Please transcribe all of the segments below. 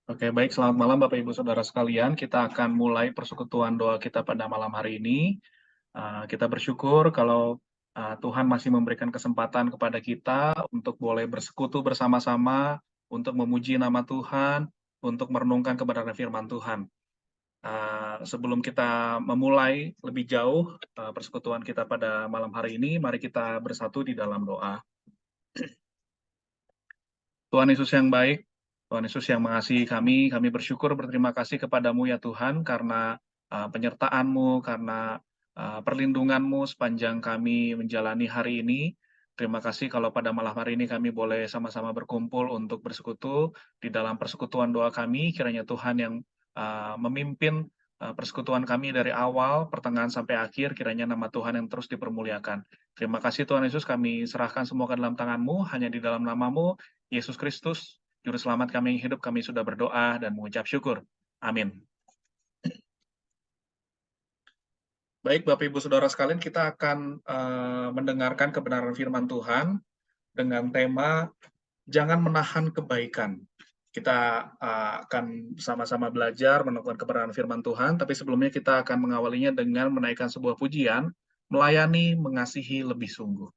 Oke, baik. Selamat malam Bapak Ibu Saudara sekalian. Kita akan mulai persekutuan doa kita pada malam hari ini. Kita bersyukur kalau Tuhan masih memberikan kesempatan kepada kita untuk boleh bersekutu bersama-sama, untuk memuji nama Tuhan, untuk merenungkan kebenaran firman Tuhan. Sebelum kita memulai lebih jauh persekutuan kita pada malam hari ini, mari kita bersatu di dalam doa. Tuhan Yesus yang baik, Tuhan Yesus yang mengasihi kami bersyukur berterima kasih kepadamu ya Tuhan, karena penyertaan-Mu, karena perlindungan-Mu sepanjang kami menjalani hari ini. Terima kasih kalau pada malam hari ini kami boleh sama-sama berkumpul untuk bersekutu di dalam persekutuan doa kami, kiranya Tuhan yang memimpin persekutuan kami dari awal, pertengahan sampai akhir, kiranya nama Tuhan yang terus dipermuliakan. Terima kasih Tuhan Yesus, kami serahkan semua ke dalam tangan-Mu, hanya di dalam nama-Mu, Yesus Kristus, Juru Selamat kami yang hidup, kami sudah berdoa dan mengucap syukur. Amin. Baik, Bapak Ibu Saudara sekalian, kita akan mendengarkan kebenaran firman Tuhan dengan tema Jangan Menahan Kebaikan. Kita akan sama-sama belajar menemukan kebenaran firman Tuhan, tapi sebelumnya kita akan mengawalinya dengan menaikkan sebuah pujian, melayani, mengasihi lebih sungguh.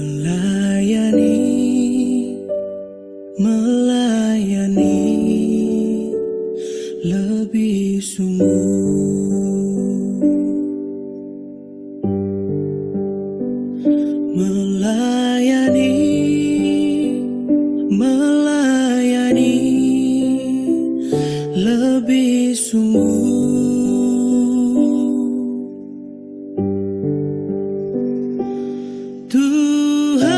Melayani lebih sungguh, melayani lebih sungguh. Tuhan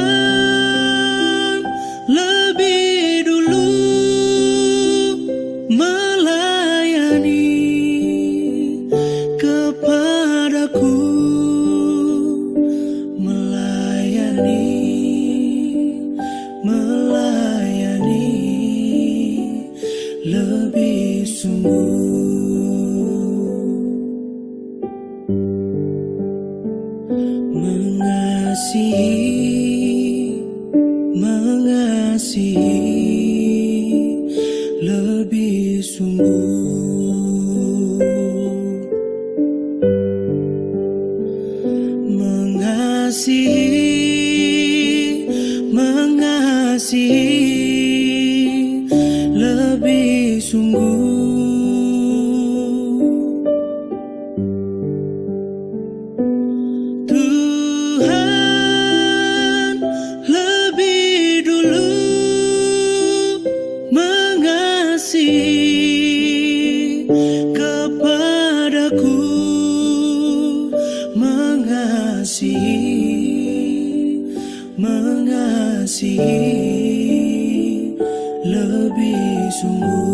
lebih dulu melayani kepadaku, melayani lebih sungguh. Mengasihi lebih sungguh, mengasihi lebih sungguh. Mengasihi lebih sungguh.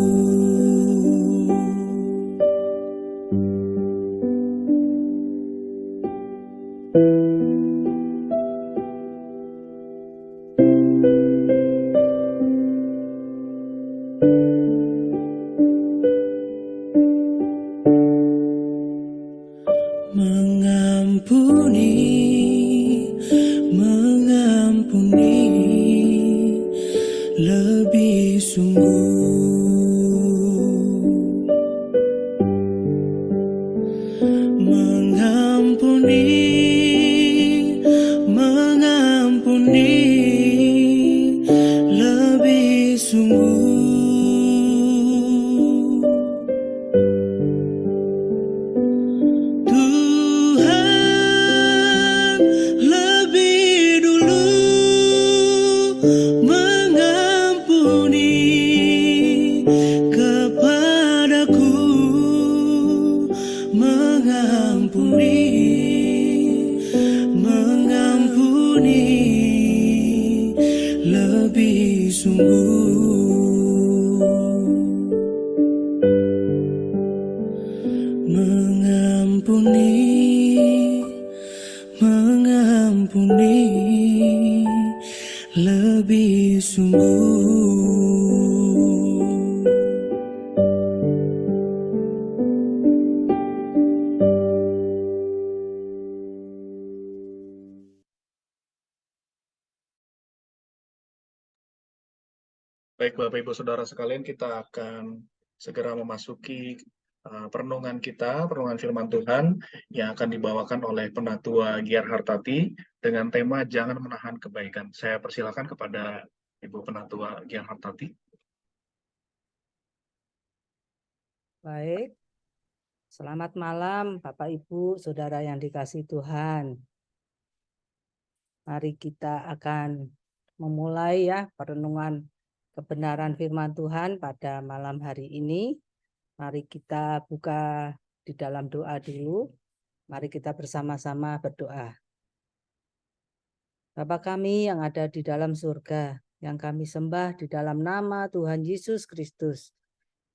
Mengampuni lebih sungguh, mengampuni lebih sungguh. sungguh mengampuni, mengampuni lebih sungguh. Baik Bapak Ibu Saudara sekalian, kita akan segera memasuki perenungan kita, perenungan firman Tuhan yang akan dibawakan oleh Penatua Giar Hartati dengan tema Jangan Menahan Kebaikan. Saya persilakan kepada Ibu Penatua Giar Hartati. Baik, selamat malam Bapak Ibu Saudara yang dikasihi Tuhan. Mari kita akan memulai ya perenungan kebenaran firman Tuhan pada malam hari ini. Mari kita buka di dalam doa dulu. Mari kita bersama-sama berdoa. Bapa kami yang ada di dalam surga, yang kami sembah di dalam nama Tuhan Yesus Kristus.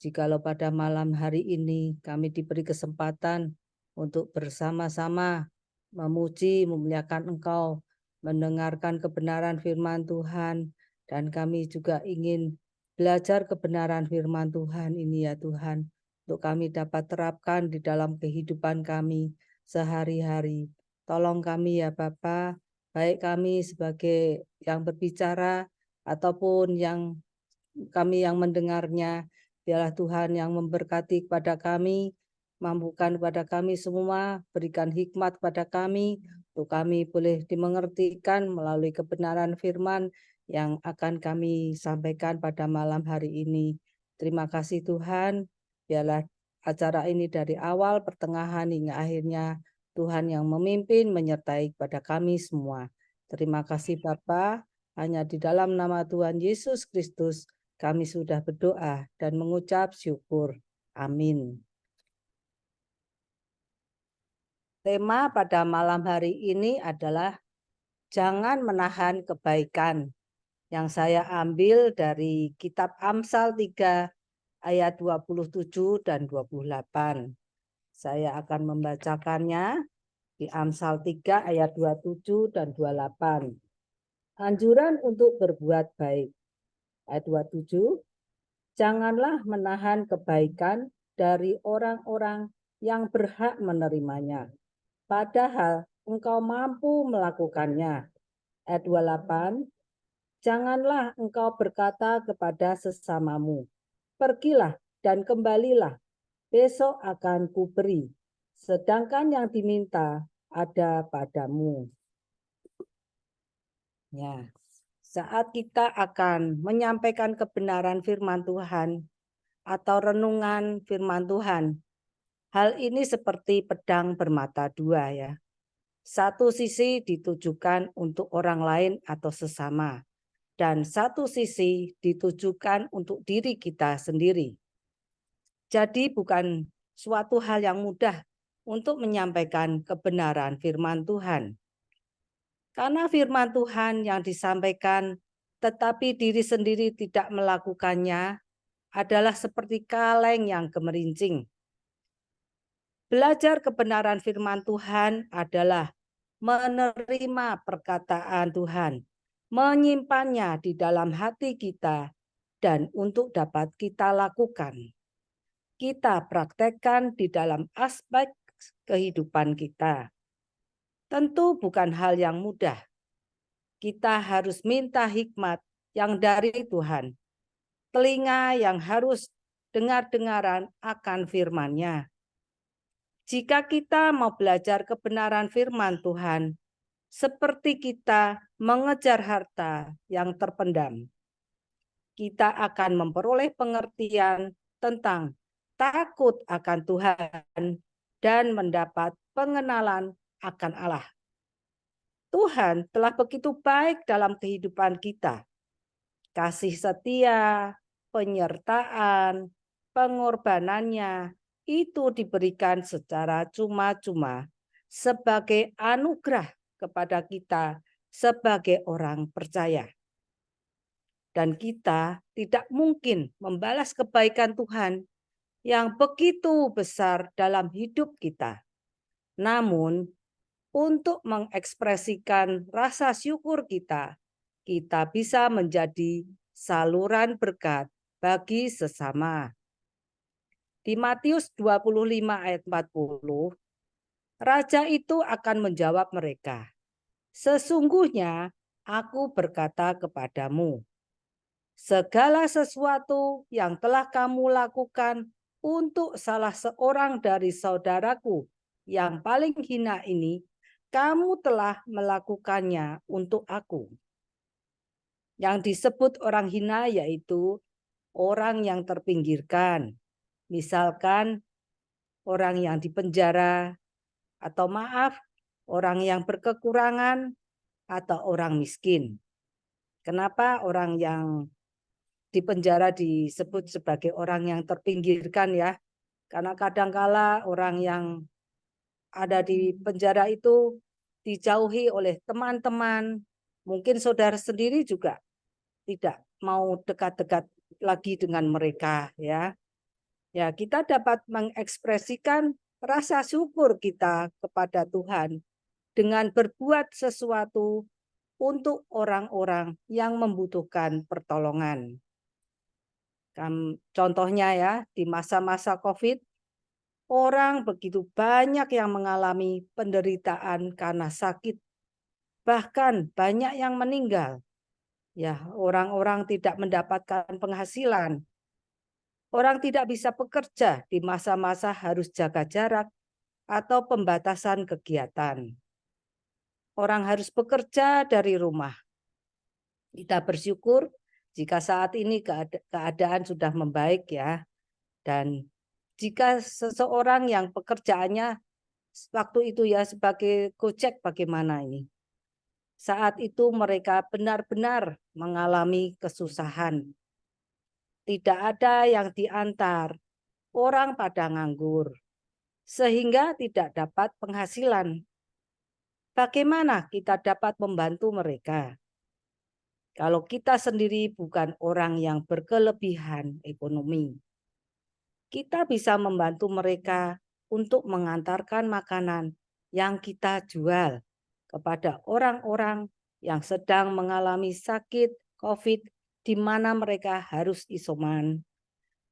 Jikalau pada malam hari ini kami diberi kesempatan untuk bersama-sama memuji, memuliakan Engkau, mendengarkan kebenaran firman Tuhan, dan kami juga ingin belajar kebenaran firman Tuhan ini ya Tuhan, untuk kami dapat terapkan di dalam kehidupan kami sehari-hari. Tolong kami ya Bapa, baik kami sebagai yang berbicara ataupun kami yang mendengarnya. Biarlah Tuhan yang memberkati kepada kami, mampukan kepada kami semua, berikan hikmat kepada kami, untuk kami boleh dimengertikan melalui kebenaran firman yang akan kami sampaikan pada malam hari ini. Terima kasih Tuhan, biarlah acara ini dari awal, pertengahan, hingga akhirnya Tuhan yang memimpin, menyertai kepada kami semua. Terima kasih Bapa, hanya di dalam nama Tuhan Yesus Kristus kami sudah berdoa dan mengucap syukur. Amin. Tema pada malam hari ini adalah jangan menahan kebaikan, yang saya ambil dari kitab Amsal 3 ayat 27 dan 28. Saya akan membacakannya di Amsal 3 ayat 27 dan 28. Anjuran untuk berbuat baik. Ayat 27. Janganlah menahan kebaikan dari orang-orang yang berhak menerimanya, padahal engkau mampu melakukannya. Ayat 28. Janganlah engkau berkata kepada sesamamu, pergilah dan kembalilah, besok akan kuberi, sedangkan yang diminta ada padamu. Ya. Saat kita akan menyampaikan kebenaran firman Tuhan atau renungan firman Tuhan, hal ini seperti pedang bermata dua ya. Satu sisi ditujukan untuk orang lain atau sesama, dan satu sisi ditujukan untuk diri kita sendiri. Jadi bukan suatu hal yang mudah untuk menyampaikan kebenaran firman Tuhan. Karena firman Tuhan yang disampaikan tetapi diri sendiri tidak melakukannya adalah seperti kaleng yang gemerincing. Belajar kebenaran firman Tuhan adalah menerima perkataan Tuhan, menyimpannya di dalam hati kita, dan untuk dapat kita lakukan. Kita praktekkan di dalam aspek kehidupan kita. Tentu bukan hal yang mudah. Kita harus minta hikmat yang dari Tuhan. Telinga yang harus dengar-dengaran akan firman-Nya. Jika kita mau belajar kebenaran firman Tuhan, seperti kita mengejar harta yang terpendam, kita akan memperoleh pengertian tentang takut akan Tuhan dan mendapat pengenalan akan Allah. Tuhan telah begitu baik dalam kehidupan kita. Kasih setia, penyertaan, pengorbanannya itu diberikan secara cuma-cuma sebagai anugerah kepada kita sebagai orang percaya. dan kita tidak mungkin membalas kebaikan Tuhan yang begitu besar dalam hidup kita. Namun, untuk mengekspresikan rasa syukur kita bisa menjadi saluran berkat bagi sesama. Di Matius 25 ayat 40, Raja itu akan menjawab mereka, "Sesungguhnya aku berkata kepadamu, segala sesuatu yang telah kamu lakukan untuk salah seorang dari saudaraku yang paling hina ini, kamu telah melakukannya untuk aku." Yang disebut orang hina yaitu orang yang terpinggirkan. Misalkan orang yang dipenjara, atau maaf, orang yang berkekurangan, atau orang miskin. Kenapa orang yang dipenjara disebut sebagai orang yang terpinggirkan ya? Karena kadangkala orang yang ada di penjara itu dijauhi oleh teman-teman. Mungkin saudara sendiri juga tidak mau dekat-dekat lagi dengan mereka ya. Ya, kita dapat mengekspresikan rasa syukur kita kepada Tuhan dengan berbuat sesuatu untuk orang-orang yang membutuhkan pertolongan. Contohnya ya, di masa-masa COVID, orang begitu banyak yang mengalami penderitaan karena sakit. Bahkan banyak yang meninggal. Ya, orang-orang tidak mendapatkan penghasilan. Orang tidak bisa bekerja di masa-masa harus jaga jarak atau pembatasan kegiatan. Orang harus bekerja dari rumah. Kita bersyukur jika saat ini keadaan sudah membaik ya. Dan jika seseorang yang pekerjaannya waktu itu ya sebagai Gojek bagaimana ini? Saat itu mereka benar-benar mengalami kesusahan. Tidak ada yang diantar, orang pada nganggur, sehingga tidak dapat penghasilan. Bagaimana kita dapat membantu mereka? Kalau kita sendiri bukan orang yang berkelebihan ekonomi, kita bisa membantu mereka untuk mengantarkan makanan yang kita jual kepada orang-orang yang sedang mengalami sakit COVID di mana mereka harus isoman.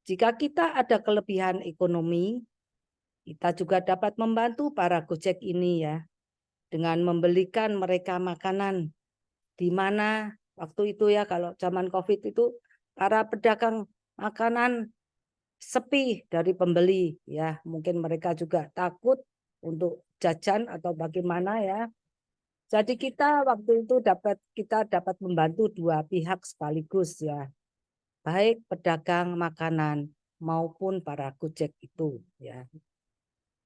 Jika kita ada kelebihan ekonomi, kita juga dapat membantu para Gojek ini ya, dengan membelikan mereka makanan, di mana waktu itu ya kalau zaman COVID itu para pedagang makanan sepi dari pembeli ya, mungkin mereka juga takut untuk jajan atau bagaimana ya. Jadi kita waktu itu kita dapat membantu dua pihak sekaligus ya, baik pedagang makanan maupun para Gojek itu ya.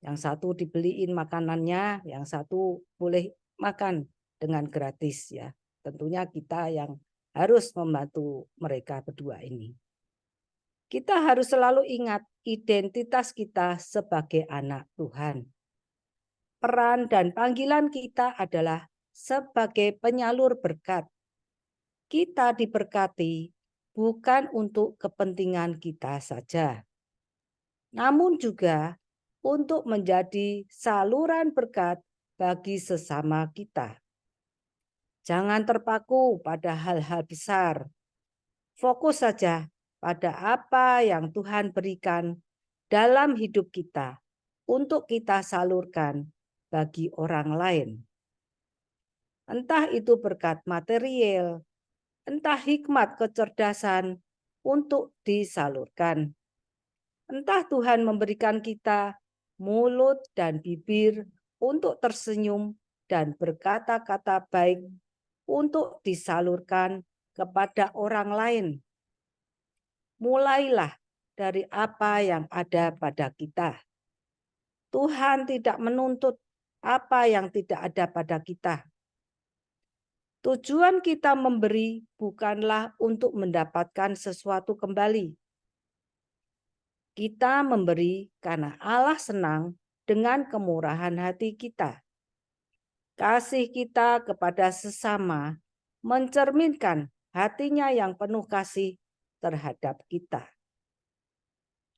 Yang satu dibeliin makanannya, yang satu boleh makan dengan gratis ya. Tentunya kita yang harus membantu mereka berdua ini. Kita harus selalu ingat identitas kita sebagai anak Tuhan. Peran dan panggilan kita adalah sebagai penyalur berkat. Kita diberkati bukan untuk kepentingan kita saja, namun juga untuk menjadi saluran berkat bagi sesama kita. Jangan terpaku pada hal-hal besar. Fokus saja pada apa yang Tuhan berikan dalam hidup kita untuk kita salurkan bagi orang lain. Entah itu berkat material, entah hikmat kecerdasan untuk disalurkan. Entah Tuhan memberikan kita mulut dan bibir untuk tersenyum dan berkata-kata baik untuk disalurkan kepada orang lain. Mulailah dari apa yang ada pada kita. Tuhan tidak menuntut apa yang tidak ada pada kita. Tujuan kita memberi bukanlah untuk mendapatkan sesuatu kembali. Kita memberi karena Allah senang dengan kemurahan hati kita. Kasih kita kepada sesama mencerminkan hatinya yang penuh kasih terhadap kita.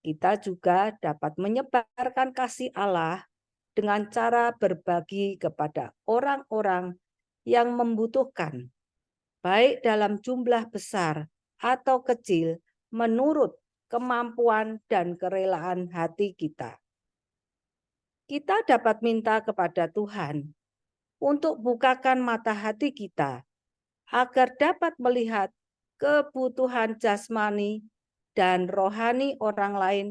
Kita juga dapat menyebarkan kasih Allah dengan cara berbagi kepada orang-orang yang membutuhkan, baik dalam jumlah besar atau kecil menurut kemampuan dan kerelaan hati kita. Kita dapat minta kepada Tuhan untuk bukakan mata hati kita agar dapat melihat kebutuhan jasmani dan rohani orang lain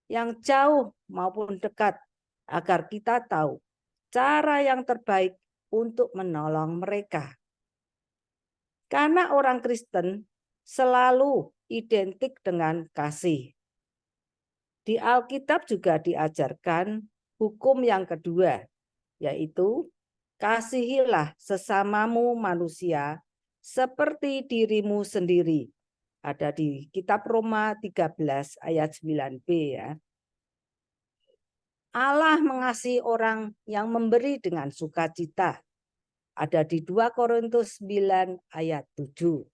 yang jauh maupun dekat, agar kita tahu cara yang terbaik untuk menolong mereka. Karena orang Kristen selalu identik dengan kasih. Di Alkitab juga diajarkan hukum yang kedua, yaitu kasihilah sesamamu manusia seperti dirimu sendiri. Ada di kitab Roma 13 ayat 9b ya. Allah mengasihi orang yang memberi dengan sukacita. Ada di 2 Korintus 9 ayat 7.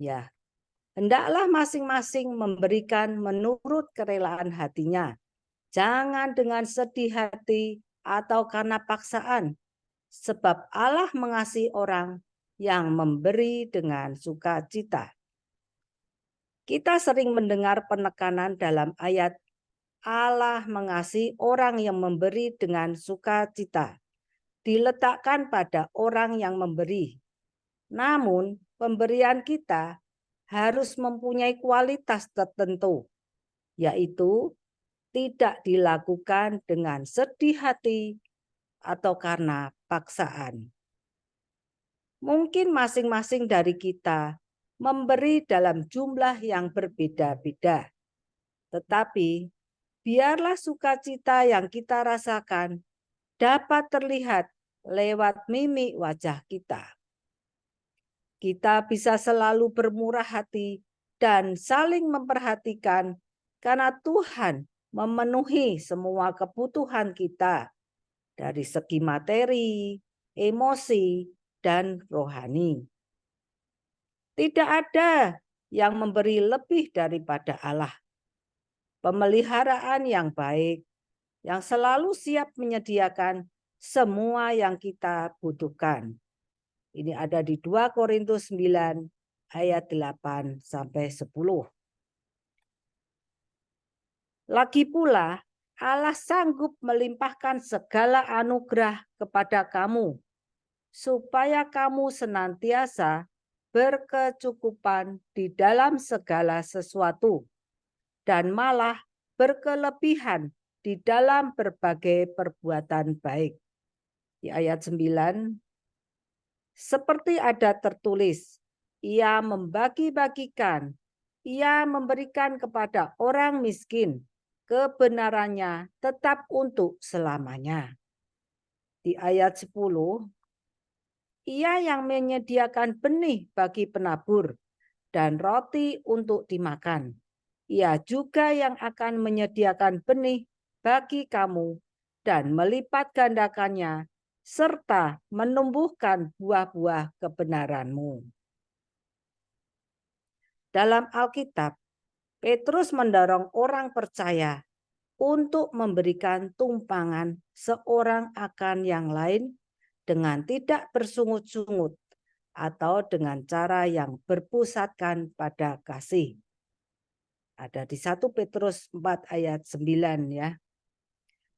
Ya, hendaklah masing-masing memberikan menurut kerelaan hatinya. Jangan dengan sedih hati atau karena paksaan, sebab Allah mengasihi orang yang memberi dengan sukacita. Kita sering mendengar penekanan dalam ayat Allah mengasihi orang yang memberi dengan sukacita. Diletakkan pada orang yang memberi. Namun, pemberian kita harus mempunyai kualitas tertentu, yaitu tidak dilakukan dengan sedih hati atau karena paksaan. Mungkin masing-masing dari kita memberi dalam jumlah yang berbeda-beda. Tetapi biarlah sukacita yang kita rasakan dapat terlihat lewat mimik wajah kita. Kita bisa selalu bermurah hati dan saling memperhatikan karena Tuhan memenuhi semua kebutuhan kita dari segi materi, emosi, dan rohani. Tidak ada yang memberi lebih daripada Allah. Pemeliharaan yang baik, yang selalu siap menyediakan semua yang kita butuhkan. Ini ada di 2 Korintus 9 ayat 8 sampai 10. Lagi pula, Allah sanggup melimpahkan segala anugerah kepada kamu, supaya kamu senantiasa berkecukupan di dalam segala sesuatu, dan malah berkelebihan di dalam berbagai perbuatan baik. Di ayat 9, seperti ada tertulis, ia membagi-bagikan, ia memberikan kepada orang miskin, kebenarannya tetap untuk selamanya. Di ayat 10, ia yang menyediakan benih bagi penabur dan roti untuk dimakan. Ia juga yang akan menyediakan benih bagi kamu dan melipat gandakannya serta menumbuhkan buah-buah kebenaranmu. Dalam Alkitab, Petrus mendorong orang percaya untuk memberikan tumpangan seorang akan yang lain dengan tidak bersungut-sungut atau dengan cara yang berpusatkan pada kasih. Ada di 1 Petrus 4 ayat 9 ya.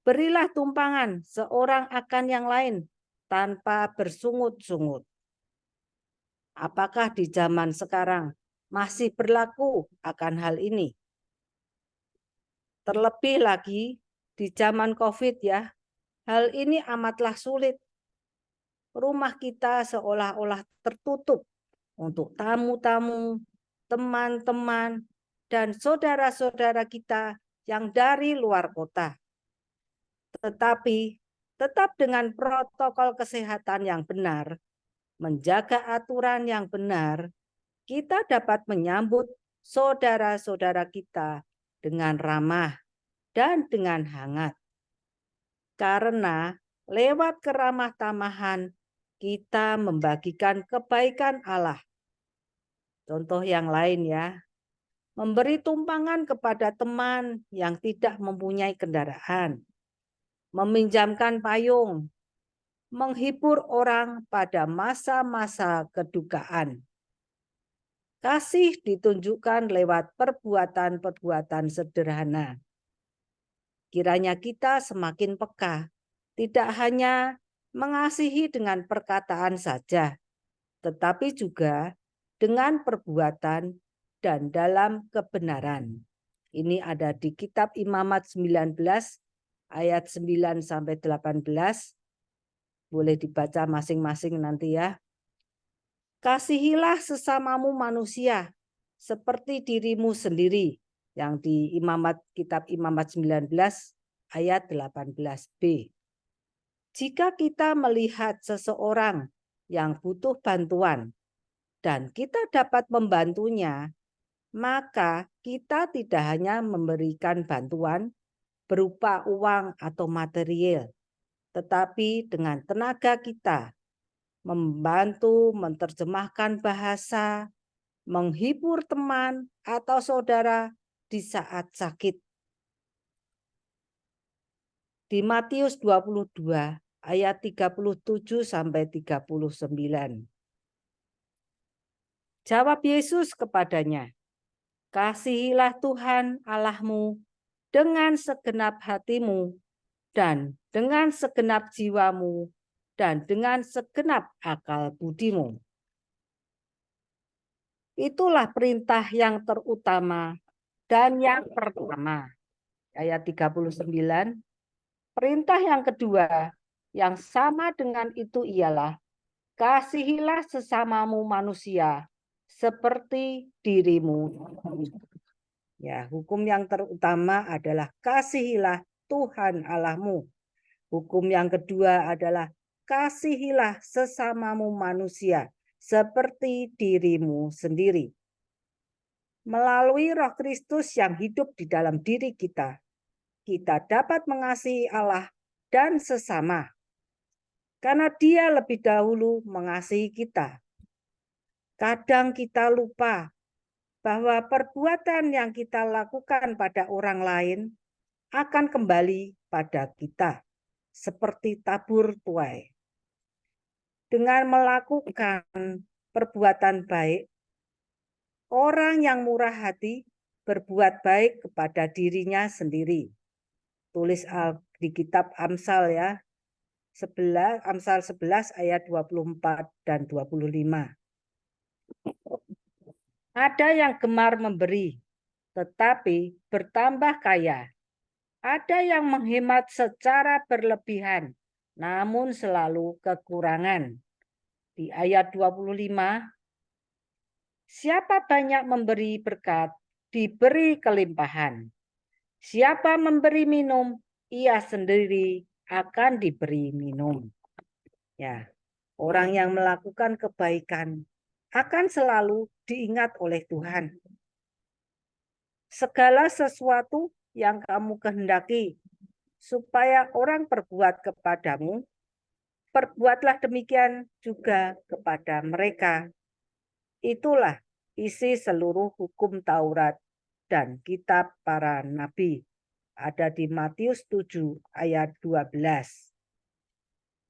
Berilah tumpangan seorang akan yang lain tanpa bersungut-sungut. Apakah di zaman sekarang masih berlaku akan hal ini? Terlebih lagi di zaman COVID ya, hal ini amatlah sulit. Rumah kita seolah-olah tertutup untuk tamu-tamu, teman-teman, dan saudara-saudara kita yang dari luar kota. Tetapi tetap dengan protokol kesehatan yang benar, menjaga aturan yang benar, kita dapat menyambut saudara-saudara kita dengan ramah dan dengan hangat. Karena lewat keramah tamahan kita membagikan kebaikan Allah. Contoh yang lain ya, memberi tumpangan kepada teman yang tidak mempunyai kendaraan, meminjamkan payung, menghibur orang pada masa-masa kedukaan. Kasih ditunjukkan lewat perbuatan-perbuatan sederhana. Kiranya kita semakin peka, tidak hanya mengasihi dengan perkataan saja, tetapi juga dengan perbuatan dan dalam kebenaran. Ini ada di kitab Imamat 19 ayat 9 sampai 18. Boleh dibaca masing-masing nanti ya. Kasihilah sesamamu manusia seperti dirimu sendiri. Yang di kitab Imamat 19 ayat 18b. Jika kita melihat seseorang yang butuh bantuan dan kita dapat membantunya, maka kita tidak hanya memberikan bantuan berupa uang atau material, tetapi dengan tenaga kita membantu menerjemahkan bahasa, menghibur teman atau saudara di saat sakit. Di Matius 22 ayat 37 sampai 39. Jawab Yesus kepadanya, kasihilah Tuhan Allahmu dengan segenap hatimu dan dengan segenap jiwamu dan dengan segenap akal budimu. Itulah perintah yang terutama dan yang pertama. Ayat 39. Perintah yang kedua yang sama dengan itu ialah kasihilah sesamamu manusia seperti dirimu. Ya, hukum yang terutama adalah kasihilah Tuhan Allahmu. Hukum yang kedua adalah kasihilah sesamamu manusia seperti dirimu sendiri. Melalui Roh Kristus yang hidup di dalam diri kita, kita dapat mengasihi Allah dan sesama. Karena Dia lebih dahulu mengasihi kita. Kadang kita lupa bahwa perbuatan yang kita lakukan pada orang lain akan kembali pada kita, seperti tabur tuai. Dengan melakukan perbuatan baik, orang yang murah hati berbuat baik kepada dirinya sendiri. Tulis di kitab Amsal ya, Amsal 11 ayat 24 dan 25. Ada yang gemar memberi, tetapi bertambah kaya. Ada yang menghemat secara berlebihan, namun selalu kekurangan. Di ayat 25, siapa banyak memberi berkat, diberi kelimpahan. Siapa memberi minum, ia sendiri akan diberi minum. Ya, orang yang melakukan kebaikan akan selalu diingat oleh Tuhan. Segala sesuatu yang kamu kehendaki supaya orang perbuat kepadamu, perbuatlah demikian juga kepada mereka. Itulah isi seluruh hukum Taurat dan kitab para nabi. Ada di Matius 7 ayat 12.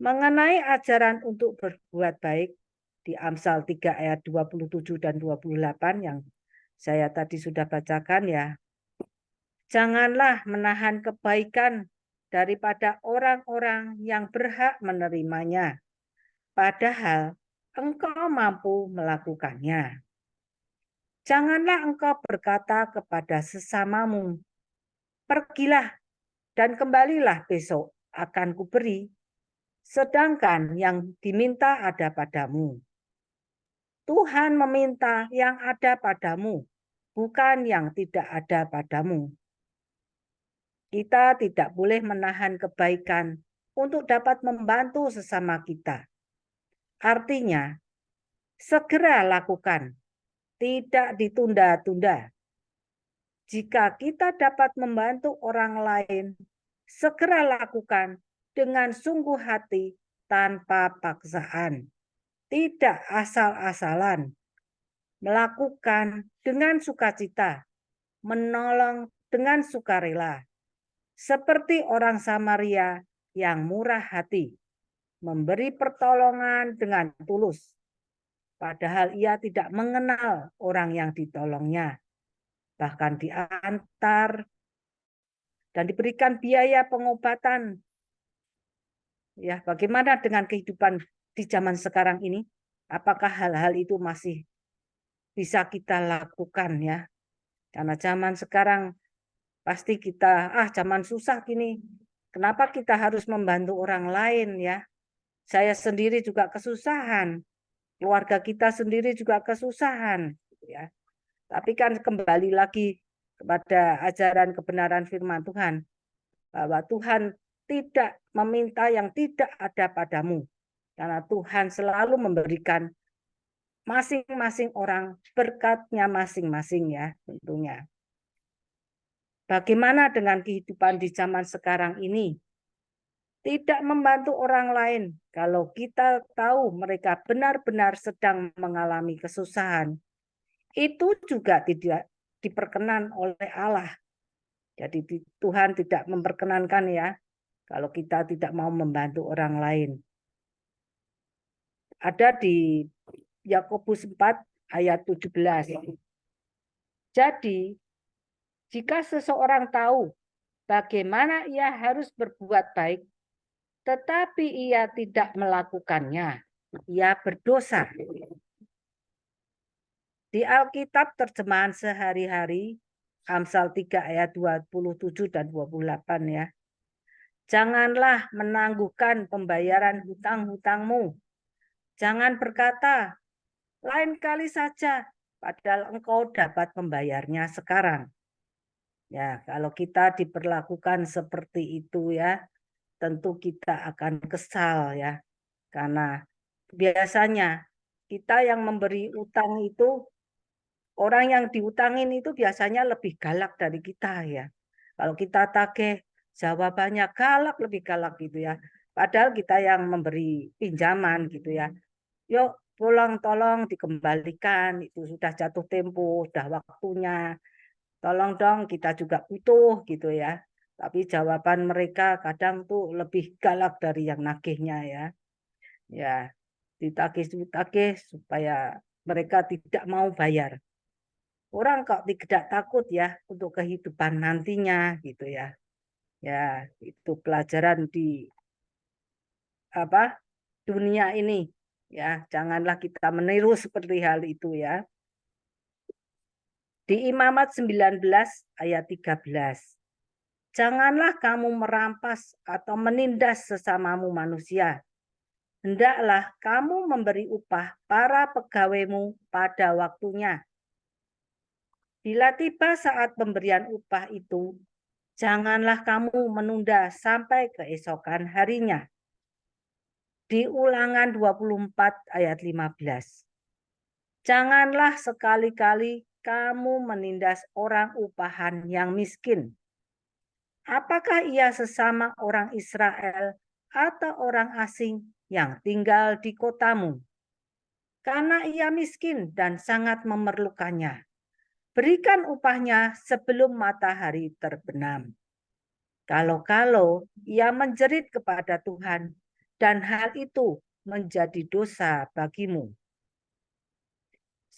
Mengenai ajaran untuk berbuat baik, di Amsal 3 ayat 27 dan 28 yang saya tadi sudah bacakan ya. Janganlah menahan kebaikan daripada orang-orang yang berhak menerimanya, padahal engkau mampu melakukannya. Janganlah engkau berkata kepada sesamamu, pergilah dan kembalilah besok akan kuberi, sedangkan yang diminta ada padamu. Tuhan meminta yang ada padamu, bukan yang tidak ada padamu. Kita tidak boleh menahan kebaikan untuk dapat membantu sesama kita. Artinya, segera lakukan, tidak ditunda-tunda. Jika kita dapat membantu orang lain, segera lakukan dengan sungguh hati tanpa paksaan. Tidak asal-asalan. melakukan dengan sukacita, menolong dengan sukarela, seperti orang Samaria yang murah hati, memberi pertolongan dengan tulus, padahal ia tidak mengenal orang yang ditolongnya, bahkan diantar dan diberikan biaya pengobatan. Ya, bagaimana dengan kehidupan di zaman sekarang ini? Apakah hal-hal itu masih bisa kita lakukan ya? Karena zaman sekarang pasti kita, zaman susah gini. Kenapa kita harus membantu orang lain ya? Saya sendiri juga kesusahan. Keluarga kita sendiri juga kesusahan. Ya. Tapi kan kembali lagi kepada ajaran kebenaran firman Tuhan. Bahwa Tuhan tidak meminta yang tidak ada padamu. Karena Tuhan selalu memberikan masing-masing orang berkatnya masing-masing ya tentunya. Bagaimana dengan kehidupan di zaman sekarang ini? Tidak membantu orang lain kalau kita tahu mereka benar-benar sedang mengalami kesusahan. Itu juga tidak diperkenan oleh Allah. Jadi Tuhan tidak memperkenankan ya kalau kita tidak mau membantu orang lain. Ada di Yakobus 4 ayat 17. Jadi, jika seseorang tahu bagaimana ia harus berbuat baik, tetapi ia tidak melakukannya, ia berdosa. Di Alkitab terjemahan sehari-hari, Amsal 3 ayat 27 dan 28 ya. Janganlah menangguhkan pembayaran hutang-hutangmu. Jangan berkata, lain kali saja, padahal engkau dapat membayarnya sekarang. Ya, kalau kita diperlakukan seperti itu ya, tentu kita akan kesal ya. Karena biasanya kita yang memberi utang itu, orang yang diutangin itu biasanya lebih galak dari kita ya. Kalau kita tagih, jawabannya galak, lebih galak gitu ya. Padahal kita yang memberi pinjaman gitu ya. Yuk pulang tolong dikembalikan, itu sudah jatuh tempo, sudah waktunya. Tolong dong kita juga butuh gitu ya. Tapi jawaban mereka kadang tuh lebih galak dari yang nagihnya ya. Ya, ditagih-tagih supaya mereka tidak mau bayar. Orang kok tidak takut ya untuk kehidupan nantinya gitu ya. Ya, itu pelajaran di dunia ini ya. Janganlah kita meniru seperti hal itu ya. Di Imamat 19 ayat 13. Janganlah kamu merampas atau menindas sesamamu manusia. Hendaklah kamu memberi upah para pegawaimu pada waktunya. Bila tiba saat pemberian upah itu, janganlah kamu menunda sampai keesokan harinya. Di Ulangan 24 ayat 15. Janganlah sekali-kali kamu menindas orang upahan yang miskin. Apakah ia sesama orang Israel atau orang asing yang tinggal di kotamu? Karena ia miskin dan sangat memerlukannya. Berikan upahnya sebelum matahari terbenam. Kalau-kalau ia menjerit kepada Tuhan dan hal itu menjadi dosa bagimu.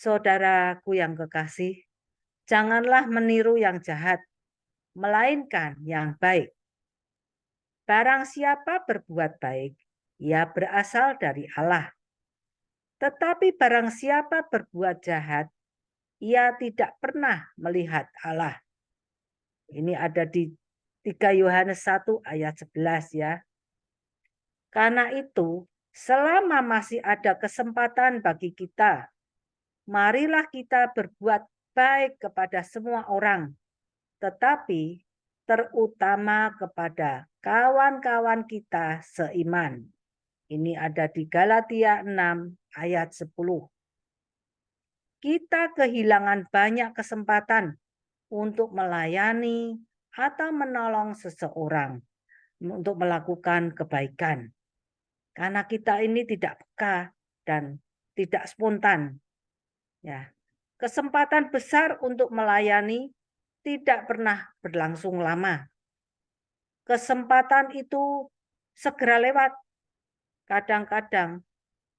Saudaraku yang kekasih, janganlah meniru yang jahat, melainkan yang baik. Barang siapa berbuat baik, ia berasal dari Allah. Tetapi barang siapa berbuat jahat, ia tidak pernah melihat Allah. Ini ada di 3 Yohanes 1 ayat 11 ya. Karena itu, selama masih ada kesempatan bagi kita, marilah kita berbuat baik kepada semua orang, tetapi terutama kepada kawan-kawan kita seiman. Ini ada di Galatia 6 ayat 10. Kita kehilangan banyak kesempatan untuk melayani atau menolong seseorang untuk melakukan kebaikan. Karena kita ini tidak peka dan tidak spontan. Ya, Kesempatan besar untuk melayani tidak pernah berlangsung lama. Kesempatan itu segera lewat. Kadang-kadang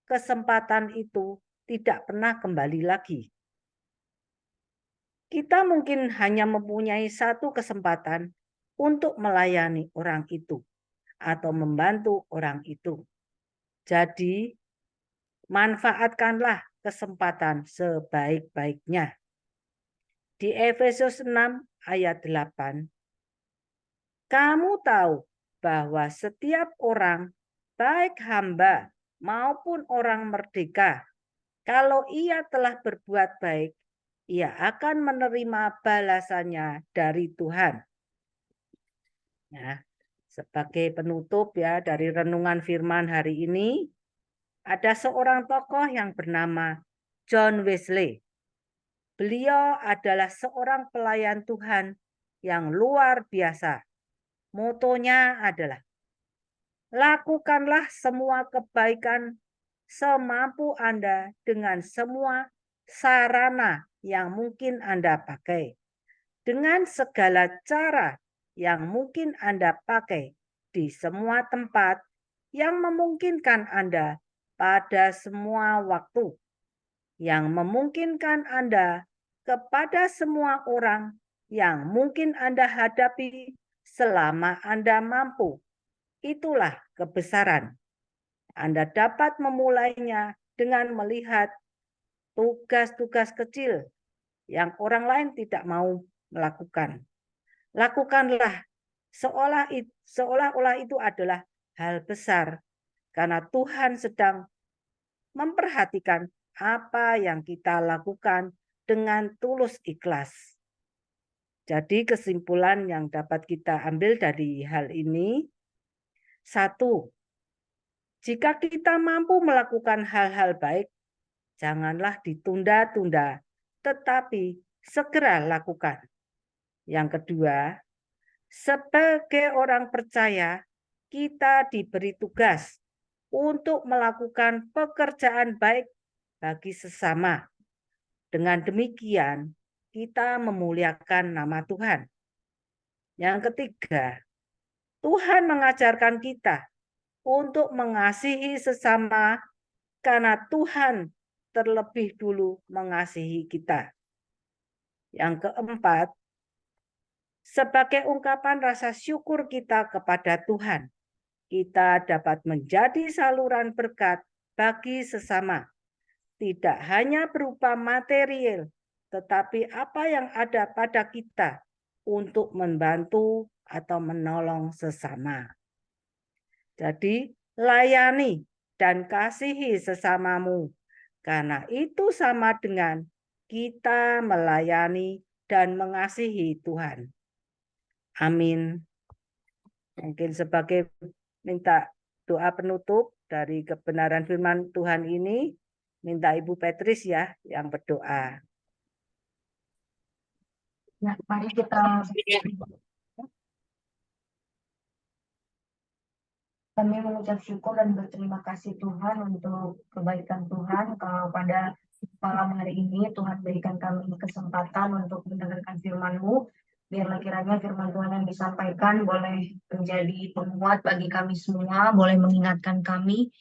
kesempatan itu tidak pernah kembali lagi. Kita mungkin hanya mempunyai satu kesempatan untuk melayani orang itu atau membantu orang itu. Jadi, manfaatkanlah kesempatan sebaik-baiknya. Di Efesus 6 ayat 8, kamu tahu bahwa setiap orang, baik hamba maupun orang merdeka, kalau ia telah berbuat baik, ia akan menerima balasannya dari Tuhan. Nah, sebagai penutup ya dari renungan firman hari ini, ada seorang tokoh yang bernama John Wesley. Beliau adalah seorang pelayan Tuhan yang luar biasa. Motonya adalah, lakukanlah semua kebaikan semampu Anda dengan semua sarana yang mungkin Anda pakai. Dengan segala cara yang mungkin Anda pakai di semua tempat yang memungkinkan Anda pada semua waktu. Yang memungkinkan Anda kepada semua orang yang mungkin Anda hadapi selama Anda mampu. Itulah kebesaran. Anda dapat memulainya dengan melihat tugas-tugas kecil yang orang lain tidak mau melakukan. Lakukanlah seolah-olah itu adalah hal besar, karena Tuhan sedang memperhatikan apa yang kita lakukan dengan tulus ikhlas. Jadi kesimpulan yang dapat kita ambil dari hal ini, satu, jika kita mampu melakukan hal-hal baik, janganlah ditunda-tunda, tetapi segera lakukan. Yang kedua, sebagai orang percaya, kita diberi tugas untuk melakukan pekerjaan baik bagi sesama. Dengan demikian, kita memuliakan nama Tuhan. Yang ketiga, Tuhan mengajarkan kita untuk mengasihi sesama karena Tuhan terlebih dulu mengasihi kita. Yang keempat, sebagai ungkapan rasa syukur kita kepada Tuhan, kita dapat menjadi saluran berkat bagi sesama. Tidak hanya berupa material, tetapi apa yang ada pada kita untuk membantu atau menolong sesama. Jadi, layani dan kasihi sesamamu, karena itu sama dengan kita melayani dan mengasihi Tuhan. Amin. Mungkin sebagai minta doa penutup dari kebenaran firman Tuhan ini, minta Ibu Petris ya yang berdoa. Ya, mari kita kami mengucap syukur dan berterima kasih Tuhan untuk kebaikan Tuhan. Kalau pada malam hari ini Tuhan berikan kami kesempatan untuk mendengarkan firman-Mu. Biarlah kiranya firman Tuhan yang disampaikan boleh menjadi penguat bagi kami semua, boleh mengingatkan kami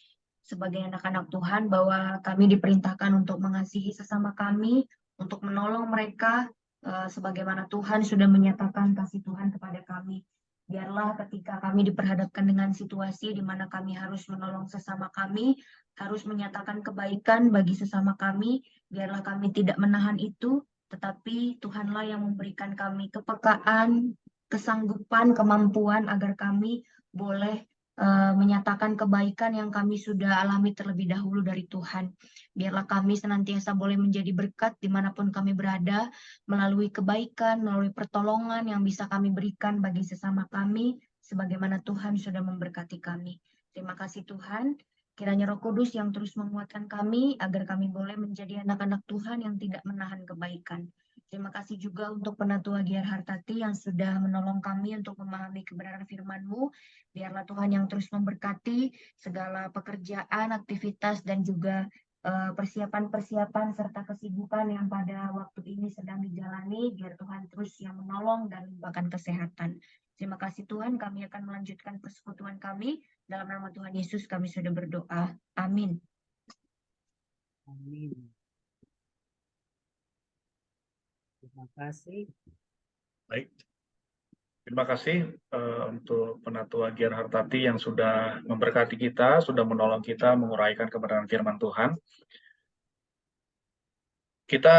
sebagai anak-anak Tuhan bahwa kami diperintahkan untuk mengasihi sesama kami, untuk menolong mereka, sebagaimana Tuhan sudah menyatakan kasih Tuhan kepada kami. Biarlah ketika kami diperhadapkan dengan situasi di mana kami harus menolong sesama kami, harus menyatakan kebaikan bagi sesama kami, biarlah kami tidak menahan itu, tetapi Tuhanlah yang memberikan kami kepekaan, kesanggupan, kemampuan agar kami boleh menyatakan kebaikan yang kami sudah alami terlebih dahulu dari Tuhan. Biarlah kami senantiasa boleh menjadi berkat dimanapun kami berada, melalui kebaikan, melalui pertolongan yang bisa kami berikan bagi sesama kami, sebagaimana Tuhan sudah memberkati kami. Terima kasih Tuhan. Kiranya Roh Kudus yang terus menguatkan kami, agar kami boleh menjadi anak-anak Tuhan yang tidak menahan kebaikan. Terima kasih juga untuk Penatua Giar Hartati yang sudah menolong kami untuk memahami kebenaran firman-Mu. Biarlah Tuhan yang terus memberkati segala pekerjaan, aktivitas, dan juga persiapan-persiapan serta kesibukan yang pada waktu ini sedang dijalani, biar Tuhan terus yang menolong dan limpahkan kesehatan. Terima kasih Tuhan, kami akan melanjutkan persekutuan kami. Dalam nama Tuhan Yesus kami sudah berdoa. Amin. Amin. Terima kasih. Baik. Terima kasih untuk Penatua Giar Hartati yang sudah memberkati kita, sudah menolong kita menguraikan kebenaran firman Tuhan. Kita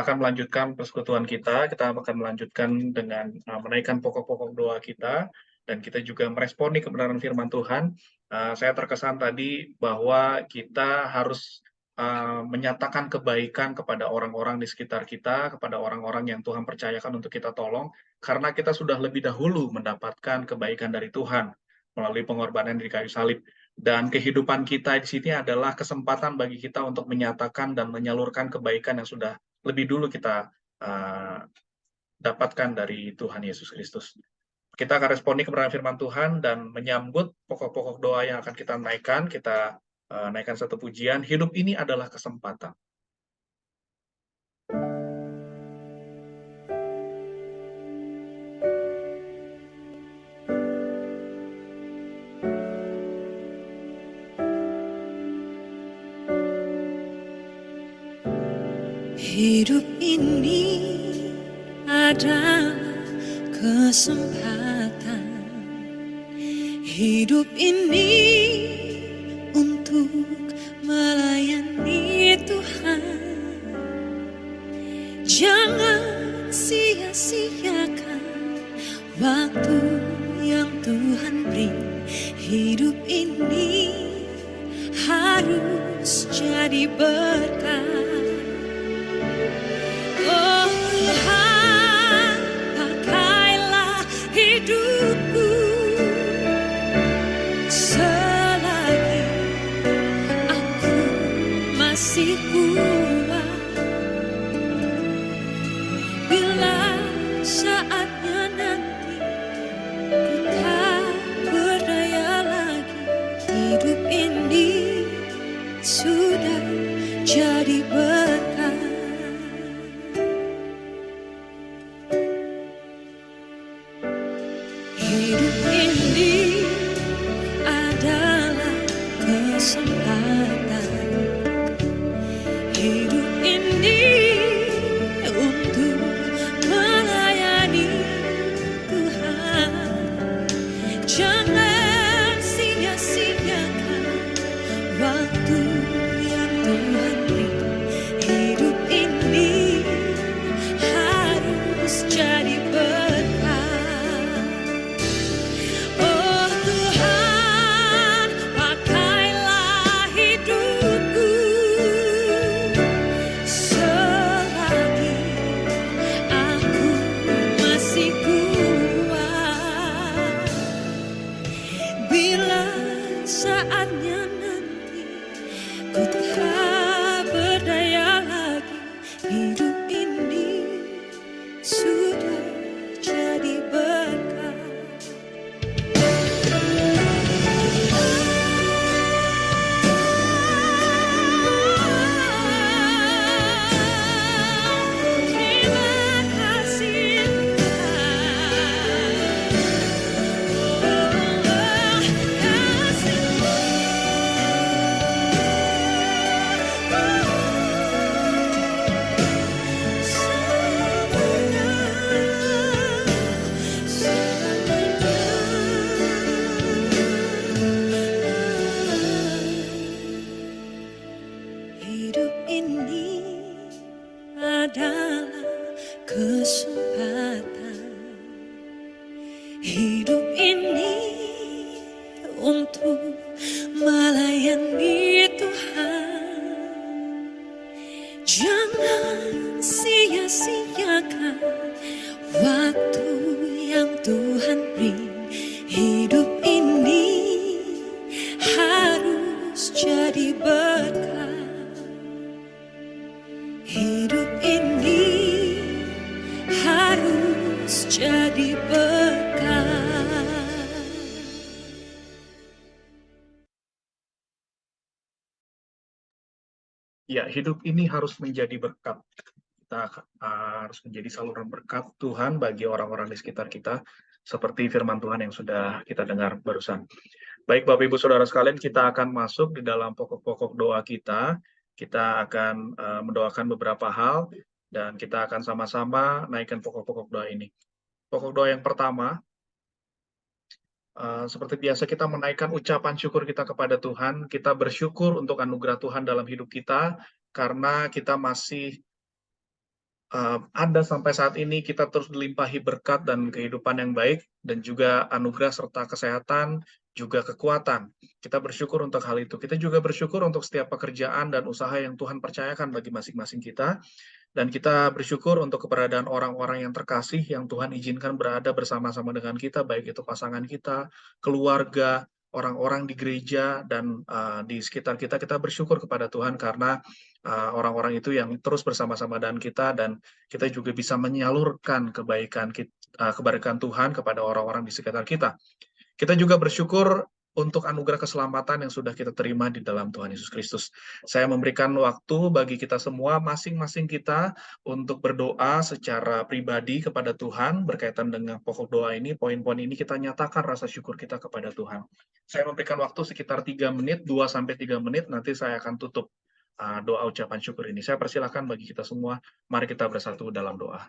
akan melanjutkan persekutuan kita akan melanjutkan dengan menaikkan pokok-pokok doa kita, dan kita juga meresponi kebenaran firman Tuhan. Saya terkesan tadi bahwa kita harus menyatakan kebaikan kepada orang-orang di sekitar kita, kepada orang-orang yang Tuhan percayakan untuk kita tolong, karena kita sudah lebih dahulu mendapatkan kebaikan dari Tuhan melalui pengorbanan di kayu salib. Dan kehidupan kita di sini adalah kesempatan bagi kita untuk menyatakan dan menyalurkan kebaikan yang sudah lebih dulu kita dapatkan dari Tuhan Yesus Kristus. Kita akan responi kebenaran firman Tuhan dan menyambut pokok-pokok doa yang akan kita naikkan. Kita naikkan satu pujian, hidup ini adalah kesempatan. Hidup ini adalah kesempatan. Hidup ini untuk melayani Tuhan. Jangan sia-siakan waktu yang Tuhan beri. Hidup ini harus jadi berkat. Oh Tuhan, pakailah hidupku selagi aku masih kuat. Bila saatnya nanti ku tak berdaya lagi, hidup ini sudah jadi berkat. Hidup ini adalah kesempatan. Hidup ini untuk melayani Tuhan. Jangan sia-siakan waktu yang Tuhan beri. Hidup ini harus jadi berkat. Oh Tuhan, pakailah hidupku selagi aku masih kuat. Bila saatnya nanti ku tak berdaya lagi, hidup ini sudah jadi berkat. Terima kasih Hidup ini adalah kesempatan. Hidup ini untuk melayani Tuhan. Jangan sia-siakan waktu yang Tuhan beri. Hidup ini harus jadi berkat. Hidup ini harus jadi berkat. Ya, hidup ini harus menjadi berkat. Kita harus menjadi saluran berkat Tuhan bagi orang-orang di sekitar kita, seperti firman Tuhan yang sudah kita dengar barusan. Baik, Bapak Ibu Saudara sekalian, kita akan masuk di dalam pokok-pokok doa kita. Kita akan mendoakan beberapa hal, dan kita akan sama-sama naikkan pokok-pokok doa ini. Pokok doa yang pertama, seperti biasa kita menaikkan ucapan syukur kita kepada Tuhan. Kita bersyukur untuk anugerah Tuhan dalam hidup kita, karena kita masih ada sampai saat ini, kita terus dilimpahi berkat dan kehidupan yang baik, dan juga anugerah serta kesehatan, juga kekuatan. Kita bersyukur untuk hal itu. Kita juga bersyukur untuk setiap pekerjaan dan usaha yang Tuhan percayakan bagi masing-masing kita. Dan kita bersyukur untuk keberadaan orang-orang yang terkasih yang Tuhan izinkan berada bersama-sama dengan kita, baik itu pasangan kita, keluarga, orang-orang di gereja, dan di sekitar kita. Kita bersyukur kepada Tuhan karena orang-orang itu yang terus bersama-sama dengan kita, dan kita juga bisa menyalurkan kebaikan Tuhan kepada orang-orang di sekitar kita. Kita juga bersyukur untuk anugerah keselamatan yang sudah kita terima di dalam Tuhan Yesus Kristus. Saya memberikan waktu bagi kita semua, masing-masing kita, untuk berdoa secara pribadi kepada Tuhan berkaitan dengan pokok doa ini. Poin-poin ini kita nyatakan rasa syukur kita kepada Tuhan. Saya memberikan waktu sekitar 3 menit, 2-3 menit, nanti saya akan tutup doa ucapan syukur ini. Saya persilakan bagi kita semua, mari kita bersatu dalam doa.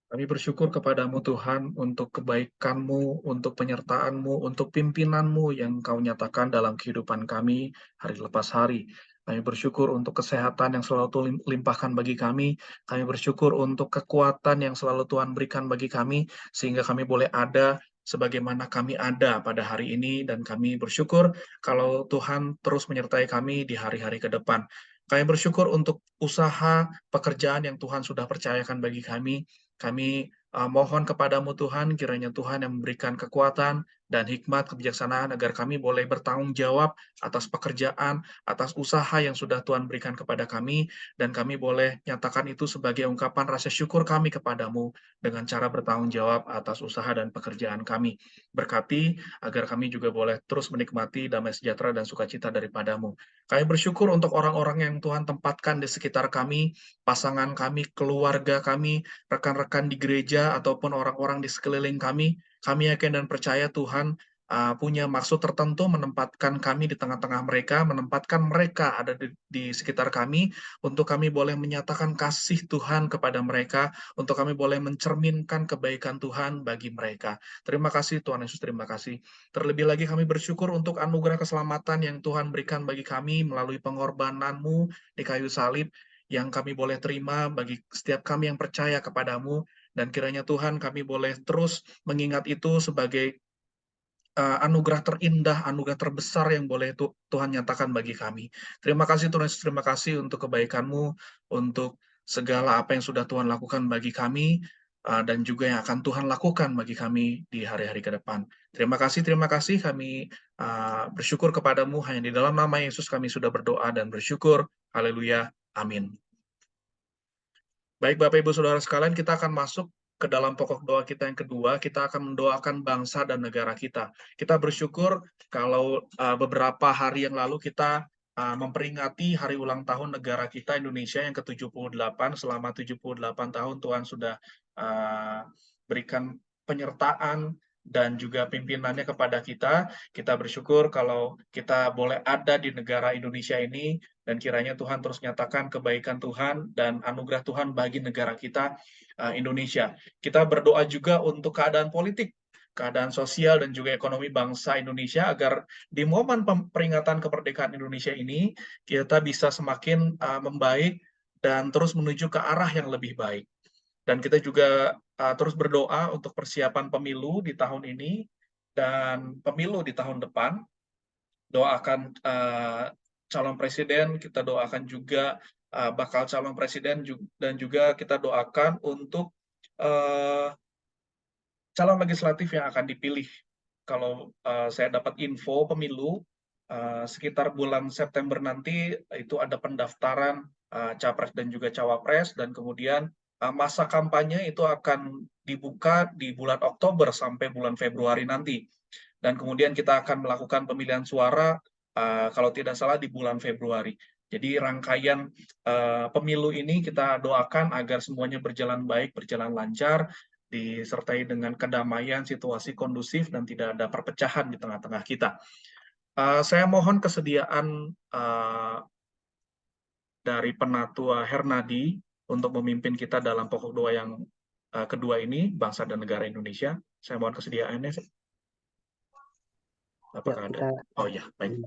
Kami bersyukur kepadamu Tuhan untuk kebaikan-Mu, untuk penyertaan-Mu, untuk pimpinan-Mu yang Kau nyatakan dalam kehidupan kami hari lepas hari. Kami bersyukur untuk kesehatan yang selalu Tuhan limpahkan bagi kami. Kami bersyukur untuk kekuatan yang selalu Tuhan berikan bagi kami, sehingga kami boleh ada sebagaimana kami ada pada hari ini, dan kami bersyukur kalau Tuhan terus menyertai kami di hari-hari ke depan. Kami bersyukur untuk usaha pekerjaan yang Tuhan sudah percayakan bagi kami. Kami mohon kepadamu Tuhan, kiranya Tuhan yang memberikan kekuatan dan hikmat kebijaksanaan agar kami boleh bertanggung jawab atas pekerjaan, atas usaha yang sudah Tuhan berikan kepada kami, dan kami boleh nyatakan itu sebagai ungkapan rasa syukur kami kepadamu dengan cara bertanggung jawab atas usaha dan pekerjaan kami. Berkati agar kami juga boleh terus menikmati damai sejahtera dan sukacita daripadamu. Kami bersyukur untuk orang-orang yang Tuhan tempatkan di sekitar kami, pasangan kami, keluarga kami, rekan-rekan di gereja, ataupun orang-orang di sekeliling kami. Kami yakin dan percaya Tuhan punya maksud tertentu menempatkan kami di tengah-tengah mereka, menempatkan mereka ada di sekitar kami, untuk kami boleh menyatakan kasih Tuhan kepada mereka, untuk kami boleh mencerminkan kebaikan Tuhan bagi mereka. Terima kasih Tuhan Yesus, terima kasih. Terlebih lagi kami bersyukur untuk anugerah keselamatan yang Tuhan berikan bagi kami melalui pengorbanan-Mu di kayu salib, yang kami boleh terima bagi setiap kami yang percaya kepadamu, dan kiranya Tuhan kami boleh terus mengingat itu sebagai anugerah terindah, anugerah terbesar yang boleh Tuhan nyatakan bagi kami. Terima kasih Tuhan Yesus, terima kasih untuk kebaikan-Mu, untuk segala apa yang sudah Tuhan lakukan bagi kami, dan juga yang akan Tuhan lakukan bagi kami di hari-hari ke depan. Terima kasih kami bersyukur kepadamu, hanya di dalam nama Yesus kami sudah berdoa dan bersyukur. Haleluya. Amin. Baik Bapak Ibu Saudara sekalian, kita akan masuk ke dalam pokok doa kita yang kedua. Kita akan mendoakan bangsa dan negara kita. Kita bersyukur kalau beberapa hari yang lalu kita memperingati hari ulang tahun negara kita Indonesia yang ke-78. Selama 78 tahun Tuhan sudah berikan penyertaan dan juga pimpinannya kepada kita. Kita bersyukur kalau kita boleh ada di negara Indonesia ini, dan kiranya Tuhan terus nyatakan kebaikan Tuhan dan anugerah Tuhan bagi negara kita, Indonesia. Kita berdoa juga untuk keadaan politik, keadaan sosial, dan juga ekonomi bangsa Indonesia, agar di momen peringatan kemerdekaan Indonesia ini, kita bisa semakin membaik dan terus menuju ke arah yang lebih baik. Dan kita juga terus berdoa untuk persiapan pemilu di tahun ini dan pemilu di tahun depan. Doakan calon presiden, kita doakan juga bakal calon presiden, dan juga kita doakan untuk calon legislatif yang akan dipilih. Kalau saya dapat info pemilu, sekitar bulan September nanti itu ada pendaftaran capres dan juga cawapres, dan kemudian masa kampanye itu akan dibuka di bulan Oktober sampai bulan Februari nanti. Dan kemudian kita akan melakukan pemilihan suara kalau tidak salah di bulan Februari. Jadi rangkaian pemilu ini kita doakan agar semuanya berjalan baik, berjalan lancar, disertai dengan kedamaian, situasi kondusif, dan tidak ada perpecahan di tengah-tengah kita. Saya mohon kesediaan dari Penatua Hernadi untuk memimpin kita dalam pokok doa yang kedua ini, bangsa dan negara Indonesia. Saya mohon kesediaannya. Apakah ada? Oh ya, baik.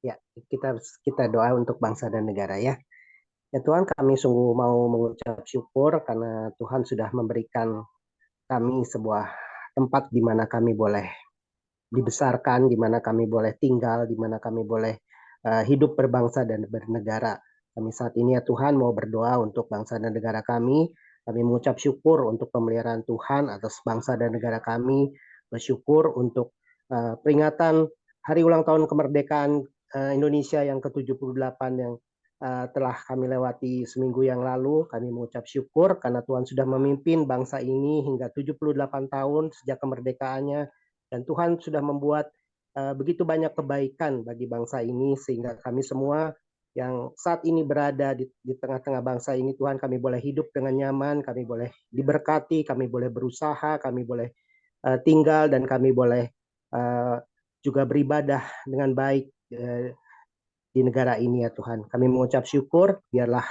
Ya, kita doa untuk bangsa dan negara ya. Ya Tuhan, kami sungguh mau mengucap syukur karena Tuhan sudah memberikan kami sebuah tempat di mana kami boleh dibesarkan, di mana kami boleh tinggal, di mana kami boleh hidup berbangsa dan bernegara. Kami saat ini ya Tuhan mau berdoa untuk bangsa dan negara kami. Kami mengucap syukur untuk pemeliharaan Tuhan atas bangsa dan negara kami. Bersyukur untuk peringatan hari ulang tahun kemerdekaan Indonesia yang ke-78 yang telah kami lewati seminggu yang lalu. Kami mengucap syukur karena Tuhan sudah memimpin bangsa ini hingga 78 tahun sejak kemerdekaannya, dan Tuhan sudah membuat begitu banyak kebaikan bagi bangsa ini, sehingga kami semua yang saat ini berada di tengah-tengah bangsa ini, Tuhan, kami boleh hidup dengan nyaman, kami boleh diberkati, kami boleh berusaha, kami boleh tinggal, dan kami boleh juga beribadah dengan baik di negara ini ya Tuhan. Kami mengucap syukur, biarlah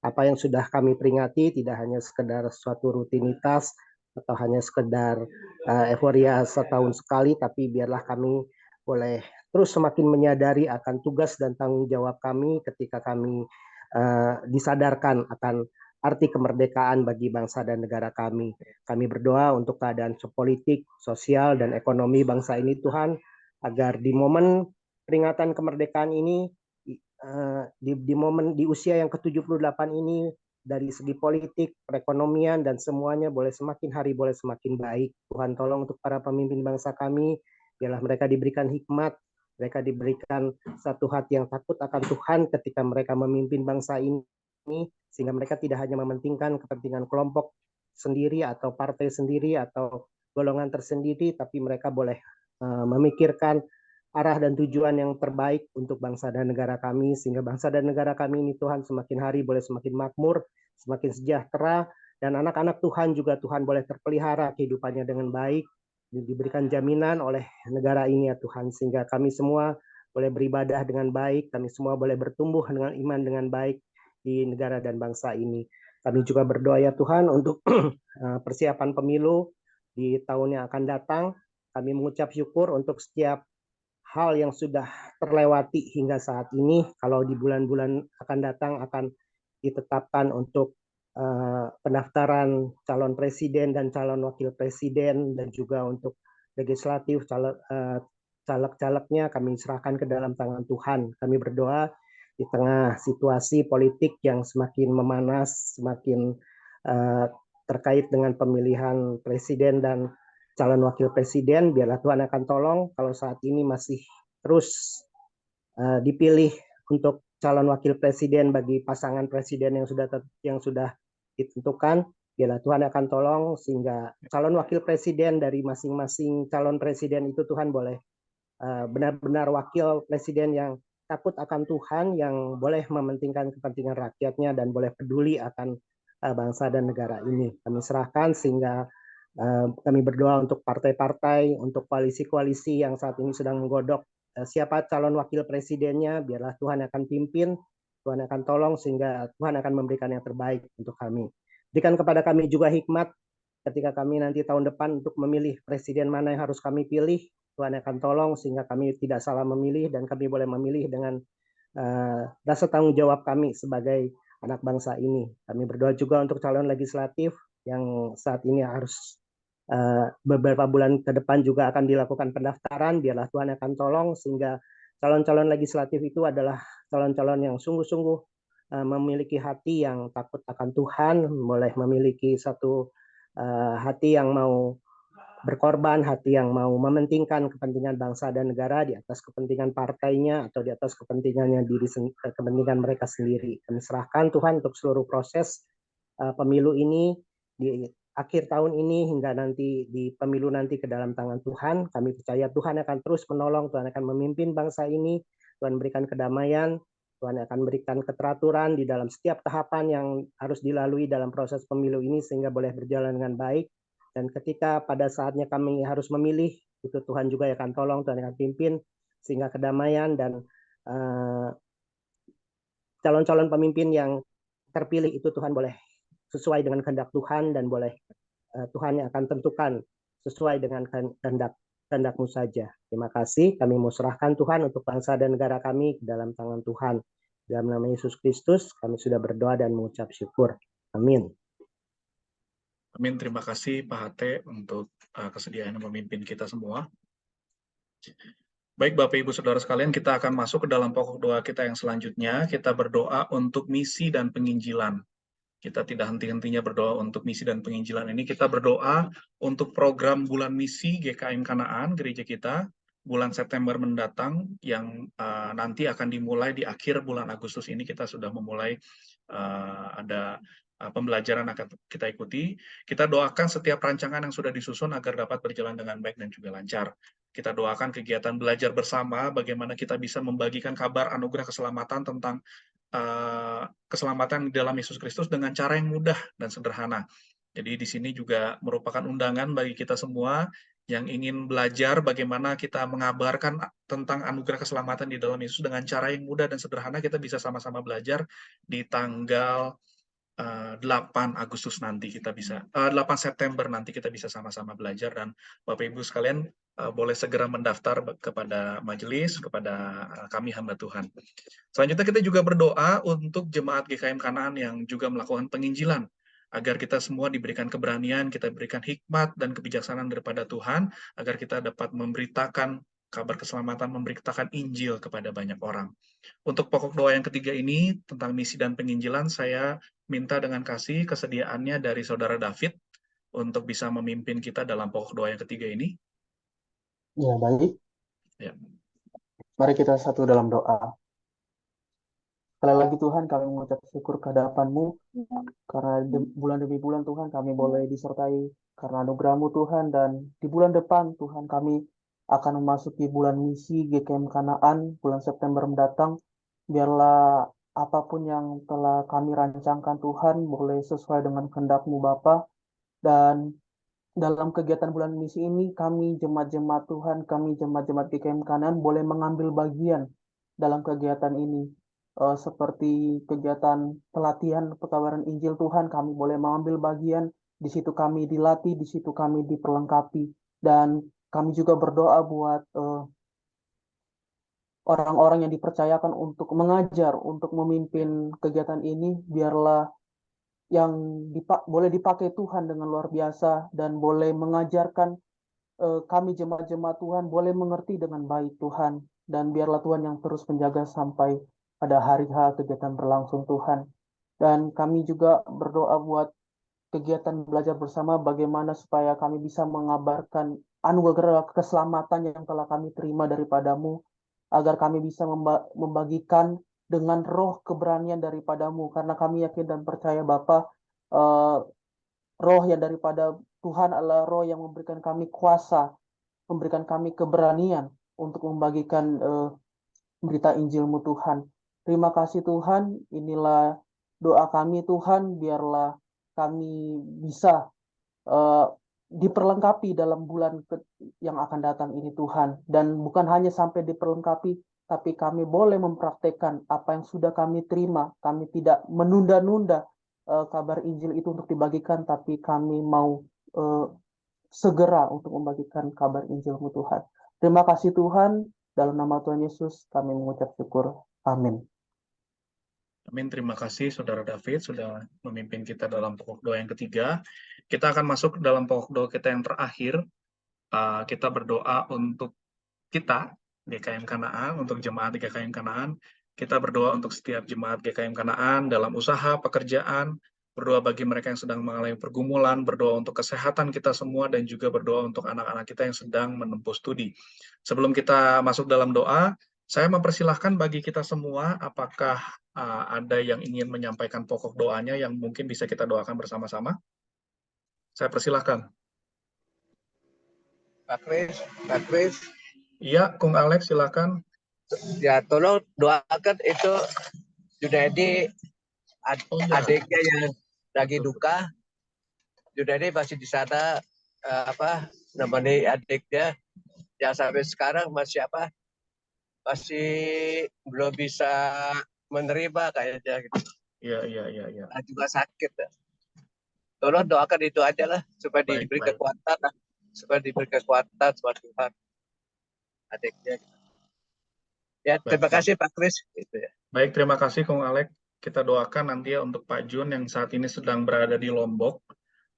apa yang sudah kami peringati tidak hanya sekedar suatu rutinitas atau hanya sekedar euforia setahun sekali, tapi biarlah kami boleh terus semakin menyadari akan tugas dan tanggung jawab kami ketika kami disadarkan akan arti kemerdekaan bagi bangsa dan negara kami. Kami berdoa untuk keadaan politik, sosial, dan ekonomi bangsa ini Tuhan, agar di momen peringatan kemerdekaan ini, di usia yang ke-78 ini, dari segi politik, perekonomian, dan semuanya boleh semakin hari boleh semakin baik. Tuhan tolong untuk para pemimpin bangsa kami, biarlah mereka diberikan hikmat, mereka diberikan satu hati yang takut akan Tuhan ketika mereka memimpin bangsa ini, sehingga mereka tidak hanya mementingkan kepentingan kelompok sendiri atau partai sendiri atau golongan tersendiri, tapi mereka boleh memikirkan arah dan tujuan yang terbaik untuk bangsa dan negara kami, sehingga bangsa dan negara kami ini Tuhan semakin hari boleh semakin makmur, semakin sejahtera, dan anak-anak Tuhan juga Tuhan boleh terpelihara kehidupannya dengan baik, diberikan jaminan oleh negara ini ya Tuhan, sehingga kami semua boleh beribadah dengan baik, kami semua boleh bertumbuh dengan iman dengan baik di negara dan bangsa ini. Kami juga berdoa ya Tuhan untuk persiapan pemilu di tahun yang akan datang. Kami mengucap syukur untuk setiap hal yang sudah terlewati hingga saat ini. Kalau di bulan-bulan akan datang akan ditetapkan untuk pendaftaran calon presiden dan calon wakil presiden, dan juga untuk legislatif caleg-calegnya kami serahkan ke dalam tangan Tuhan. Kami berdoa di tengah situasi politik yang semakin memanas, semakin terkait dengan pemilihan presiden dan calon wakil presiden, biarlah Tuhan akan tolong kalau saat ini masih terus dipilih untuk calon wakil presiden bagi pasangan presiden yang sudah ditentukan, biarlah Tuhan akan tolong sehingga calon wakil presiden dari masing-masing calon presiden itu Tuhan boleh benar-benar wakil presiden yang takut akan Tuhan, yang boleh mementingkan kepentingan rakyatnya dan boleh peduli akan bangsa dan negara ini. Kami serahkan sehingga kami berdoa untuk partai-partai, untuk koalisi-koalisi yang saat ini sedang menggodok siapa calon wakil presidennya, biarlah Tuhan akan pimpin, Tuhan akan tolong sehingga Tuhan akan memberikan yang terbaik untuk kami. Berikan kepada kami juga hikmat ketika kami nanti tahun depan untuk memilih presiden mana yang harus kami pilih. Tuhan akan tolong sehingga kami tidak salah memilih dan kami boleh memilih dengan rasa tanggung jawab kami sebagai anak bangsa ini. Kami berdoa juga untuk calon legislatif yang saat ini harus beberapa bulan ke depan juga akan dilakukan pendaftaran. Biarlah Tuhan akan tolong sehingga calon-calon legislatif itu adalah calon-calon yang sungguh-sungguh memiliki hati yang takut akan Tuhan, boleh memiliki satu hati yang mau berkorban, hati yang mau mementingkan kepentingan bangsa dan negara di atas kepentingan partainya atau di atas kepentingannya kepentingan mereka sendiri. Kami serahkan Tuhan untuk seluruh proses pemilu ini di akhir tahun ini hingga nanti di pemilu nanti ke dalam tangan Tuhan. Kami percaya Tuhan akan terus menolong, Tuhan akan memimpin bangsa ini, Tuhan berikan kedamaian, Tuhan akan berikan keteraturan di dalam setiap tahapan yang harus dilalui dalam proses pemilu ini sehingga boleh berjalan dengan baik. Dan ketika pada saatnya kami harus memilih, itu Tuhan juga akan tolong, Tuhan akan pimpin, sehingga kedamaian dan calon-calon pemimpin yang terpilih itu Tuhan boleh sesuai dengan kehendak Tuhan dan boleh Tuhan yang akan tentukan sesuai dengan kehendak-mu saja. Terima kasih, kami mau serahkan Tuhan untuk bangsa dan negara kami ke dalam tangan Tuhan. Dalam nama Yesus Kristus, kami sudah berdoa dan mengucap syukur. Amin. Amin, terima kasih Pak Hate untuk kesediaan memimpin kita semua. Baik Bapak Ibu Saudara sekalian, kita akan masuk ke dalam pokok doa kita yang selanjutnya. Kita berdoa untuk misi dan penginjilan. Kita tidak henti-hentinya berdoa untuk misi dan penginjilan ini. Kita berdoa untuk program bulan misi GKM Kanaan, gereja kita, bulan September mendatang, yang nanti akan dimulai di akhir bulan Agustus ini. Kita sudah memulai ada pembelajaran akan kita ikuti. Kita doakan setiap rancangan yang sudah disusun agar dapat berjalan dengan baik dan juga lancar. Kita doakan kegiatan belajar bersama, bagaimana kita bisa membagikan kabar anugerah keselamatan tentang keselamatan di dalam Yesus Kristus dengan cara yang mudah dan sederhana. Jadi di sini juga merupakan undangan bagi kita semua yang ingin belajar bagaimana kita mengabarkan tentang anugerah keselamatan di dalam Yesus dengan cara yang mudah dan sederhana. Kita bisa sama-sama belajar di tanggal 8 Agustus nanti kita bisa 8 September nanti kita bisa sama-sama belajar, dan Bapak Ibu sekalian boleh segera mendaftar kepada majelis, kepada kami hamba Tuhan. Selanjutnya kita juga berdoa untuk jemaat GKM Kanaan yang juga melakukan penginjilan, agar kita semua diberikan keberanian, kita berikan hikmat dan kebijaksanaan daripada Tuhan, agar kita dapat memberitakan kabar keselamatan, memberitakan Injil kepada banyak orang. Untuk pokok doa yang ketiga ini, tentang misi dan penginjilan, saya minta dengan kasih kesediaannya dari Saudara David untuk bisa memimpin kita dalam pokok doa yang ketiga ini. Ya, baik. Ya. Mari kita satu dalam doa. Sekali lagi Tuhan, kami mengucap syukur kehadapan-Mu, karena bulan demi bulan Tuhan kami boleh disertai karena anugerah-Mu Tuhan, dan di bulan depan Tuhan kami akan memasuki bulan misi GKM Kanaan bulan September mendatang. Biarlah apapun yang telah kami rancangkan Tuhan boleh sesuai dengan kehendak-Mu Bapa, dan dalam kegiatan bulan misi ini kami jemaat-jemaat Tuhan, kami jemaat-jemaat GKM Kanaan boleh mengambil bagian dalam kegiatan ini. Seperti kegiatan pelatihan pekabaran Injil Tuhan, kami boleh mengambil bagian, di situ kami dilatih, di situ kami diperlengkapi, dan kami juga berdoa buat orang-orang yang dipercayakan untuk mengajar, untuk memimpin kegiatan ini, biarlah yang boleh dipakai Tuhan dengan luar biasa dan boleh mengajarkan kami jemaat-jemaat Tuhan boleh mengerti dengan baik Tuhan, dan biarlah Tuhan yang terus menjaga sampai pada hari H kegiatan berlangsung Tuhan. Dan kami juga berdoa buat kegiatan belajar bersama bagaimana supaya kami bisa mengabarkan anugerah keselamatan yang telah kami terima daripadamu, agar kami bisa membagikan dengan roh keberanian daripadamu, karena kami yakin dan percaya Bapa, roh yang daripada Tuhan adalah roh yang memberikan kami kuasa, memberikan kami keberanian untuk membagikan berita Injil-Mu Tuhan. Terima kasih Tuhan, inilah doa kami Tuhan, biarlah kami bisa diperlengkapi dalam bulan yang akan datang ini Tuhan. Dan bukan hanya sampai diperlengkapi, tapi kami boleh mempraktekkan apa yang sudah kami terima. Kami tidak menunda-nunda kabar Injil itu untuk dibagikan, tapi kami mau segera untuk membagikan kabar Injil-Mu Tuhan. Terima kasih Tuhan, dalam nama Tuhan Yesus kami mengucap syukur. Amin. Amin. Terima kasih Saudara David sudah memimpin kita dalam pokok doa yang ketiga. Kita akan masuk dalam pokok doa kita yang terakhir. Kita berdoa untuk kita, GKM Kanaan, untuk jemaat GKM Kanaan. Kita berdoa untuk setiap jemaat GKM Kanaan dalam usaha, pekerjaan, berdoa bagi mereka yang sedang mengalami pergumulan, berdoa untuk kesehatan kita semua, dan juga berdoa untuk anak-anak kita yang sedang menempuh studi. Sebelum kita masuk dalam doa, saya mempersilahkan bagi kita semua, apakah ada yang ingin menyampaikan pokok doanya yang mungkin bisa kita doakan bersama-sama? Saya persilahkan. Pak Kris. Iya, Kung Alex, silakan. Ya, tolong doakan itu Junaidi, adiknya yang lagi duka. Junaidi masih di sana, namanya adiknya yang sampai sekarang masih belum bisa menerima kayaknya gitu. Iya. Nah, juga sakit. Tolong doakan itu aja lah supaya diberi kekuatan lah. Supaya diberi kekuatan sama Tuhan adiknya. Ya, terima kasih Pak Kris. Gitu ya. Baik, terima kasih Kung Alex. Kita doakan nanti ya untuk Pak Jun yang saat ini sedang berada di Lombok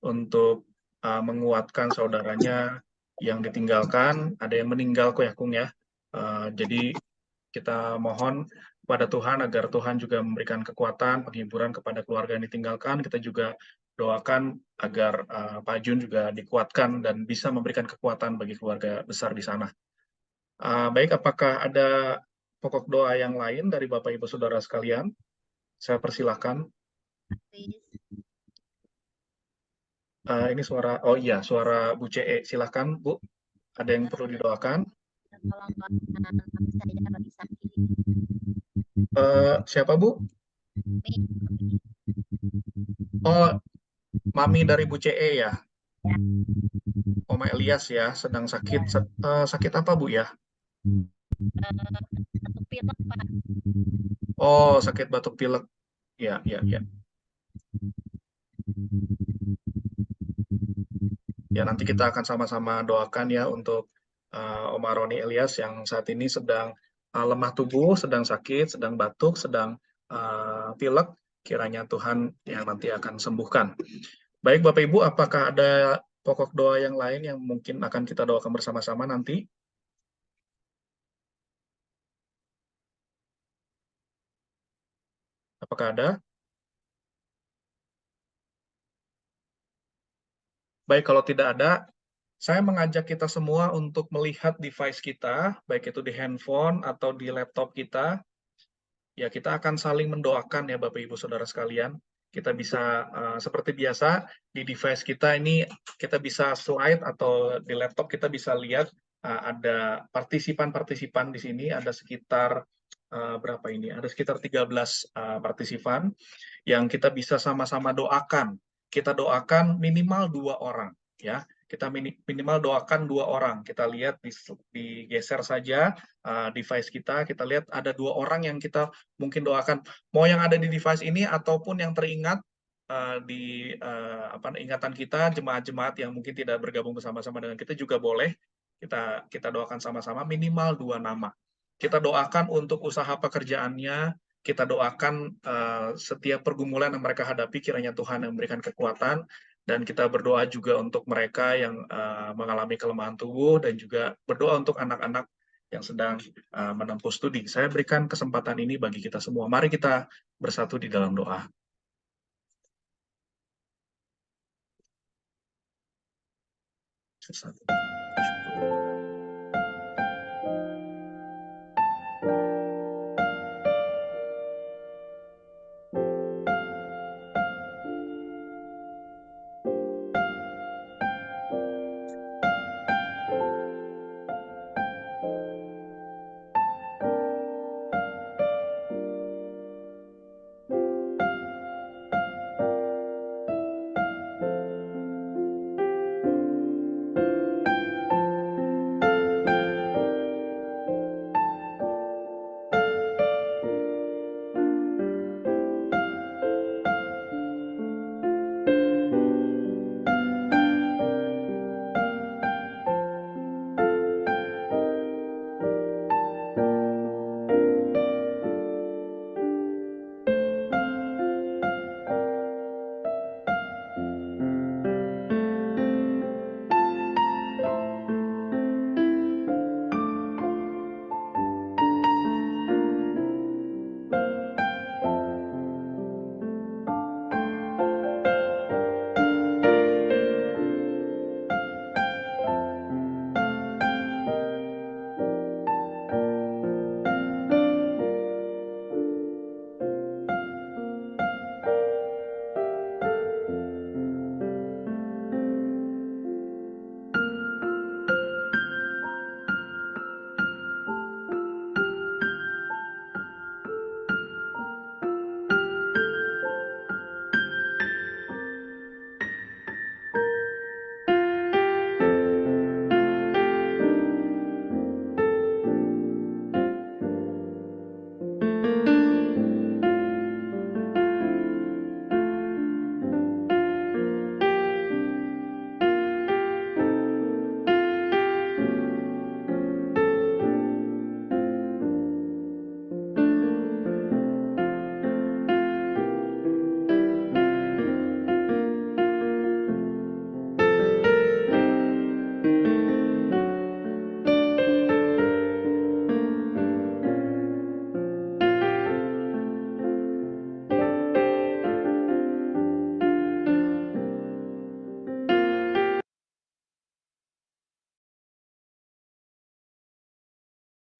untuk menguatkan saudaranya yang ditinggalkan. Ada yang meninggal kok ya Kung ya. Jadi kita mohon kepada Tuhan agar Tuhan juga memberikan kekuatan, penghiburan kepada keluarga yang ditinggalkan. Kita juga doakan agar Pak Jun juga dikuatkan dan bisa memberikan kekuatan bagi keluarga besar di sana. Baik, apakah ada pokok doa yang lain dari Bapak Ibu Saudara sekalian? Saya persilahkan. Ini suara, oh iya, suara Bu CE. Silahkan Bu, ada yang perlu didoakan? Siapa Bu? Oh, Mami dari Bu CE ya? Oma Elias ya, sedang sakit. Sakit apa Bu ya? Oh, sakit batuk pilek. Ya. Ya, nanti kita akan sama-sama doakan ya untuk Oma Roni Elias yang saat ini sedang lemah tubuh, sedang sakit, sedang batuk, sedang pilek. Kiranya Tuhan yang nanti akan sembuhkan. Baik Bapak Ibu, apakah ada pokok doa yang lain yang mungkin akan kita doakan bersama-sama nanti? Apakah ada? Baik, kalau tidak ada, saya mengajak kita semua untuk melihat device kita, baik itu di handphone atau di laptop kita. Ya, kita akan saling mendoakan ya Bapak Ibu Saudara sekalian. Kita bisa seperti biasa di device kita ini kita bisa slide atau di laptop kita bisa lihat ada partisipan-partisipan di sini, ada sekitar berapa ini? Ada sekitar 13 partisipan yang kita bisa sama-sama doakan. Kita doakan minimal 2 orang ya. Kita minimal doakan 2 orang. Kita lihat digeser saja device kita lihat ada 2 orang yang kita mungkin doakan. Mau yang ada di device ini ataupun yang teringat di ingatan kita, jemaat-jemaat yang mungkin tidak bergabung bersama-sama dengan kita juga boleh. Kita doakan sama-sama minimal 2 nama. Kita doakan untuk usaha pekerjaannya, kita doakan setiap pergumulan yang mereka hadapi, kiranya Tuhan yang memberikan kekuatan, dan kita berdoa juga untuk mereka yang mengalami kelemahan tubuh, dan juga berdoa untuk anak-anak yang sedang menempuh studi. Saya berikan kesempatan ini bagi kita semua. Mari kita bersatu di dalam doa. Bersatu.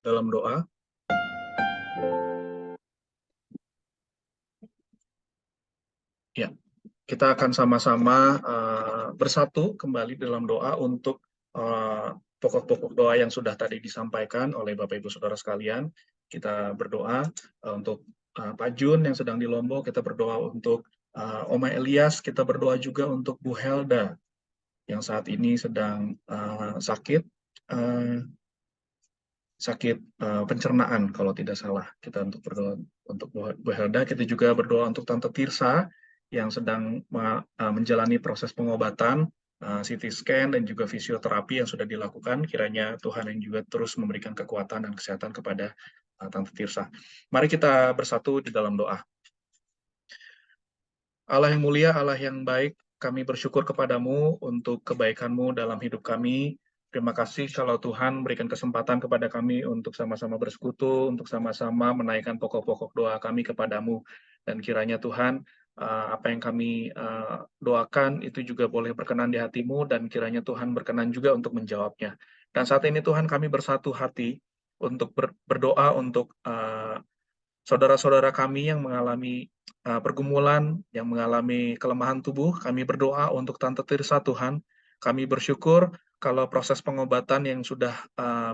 Dalam doa. Ya, kita akan sama-sama bersatu kembali dalam doa untuk pokok-pokok doa yang sudah tadi disampaikan oleh Bapak Ibu Saudara sekalian. Kita berdoa untuk Pak Jun yang sedang di Lombok, kita berdoa untuk Oma Elias, kita berdoa juga untuk Bu Helda yang saat ini sedang sakit pencernaan kalau tidak salah. Kita untuk berdoa untuk Bu Helda, kita juga berdoa untuk Tante Tirsa yang sedang menjalani proses pengobatan, CT scan dan juga fisioterapi yang sudah dilakukan. Kiranya Tuhan yang juga terus memberikan kekuatan dan kesehatan kepada Tante Tirsa. Mari kita bersatu di dalam doa. Allah yang mulia, Allah yang baik, kami bersyukur kepadamu untuk kebaikan-Mu dalam hidup kami. Terima kasih kalau Tuhan berikan kesempatan kepada kami untuk sama-sama bersekutu, untuk sama-sama menaikkan pokok-pokok doa kami kepadamu. Dan kiranya Tuhan, apa yang kami doakan itu juga boleh berkenan di hati-Mu, dan kiranya Tuhan berkenan juga untuk menjawabnya. Dan saat ini Tuhan, kami bersatu hati untuk berdoa untuk saudara-saudara kami yang mengalami pergumulan, yang mengalami kelemahan tubuh. Kami berdoa untuk Tante Tirsa, Tuhan. Kami bersyukur kalau proses pengobatan yang sudah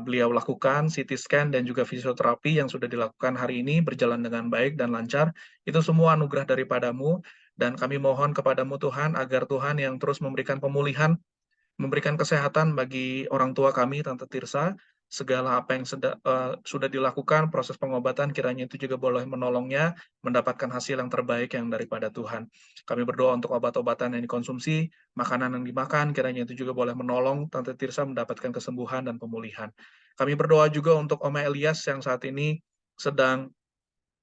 beliau lakukan, CT scan dan juga fisioterapi yang sudah dilakukan hari ini berjalan dengan baik dan lancar. Itu semua anugerah daripadamu, dan kami mohon kepadamu Tuhan, agar Tuhan yang terus memberikan pemulihan, memberikan kesehatan bagi orang tua kami, Tante Tirsa. Segala apa yang sudah dilakukan, proses pengobatan, kiranya itu juga boleh menolongnya mendapatkan hasil yang terbaik yang daripada Tuhan. Kami berdoa untuk obat-obatan yang dikonsumsi, makanan yang dimakan, kiranya itu juga boleh menolong Tante Tirsa mendapatkan kesembuhan dan pemulihan. Kami berdoa juga untuk Oma Elias yang saat ini sedang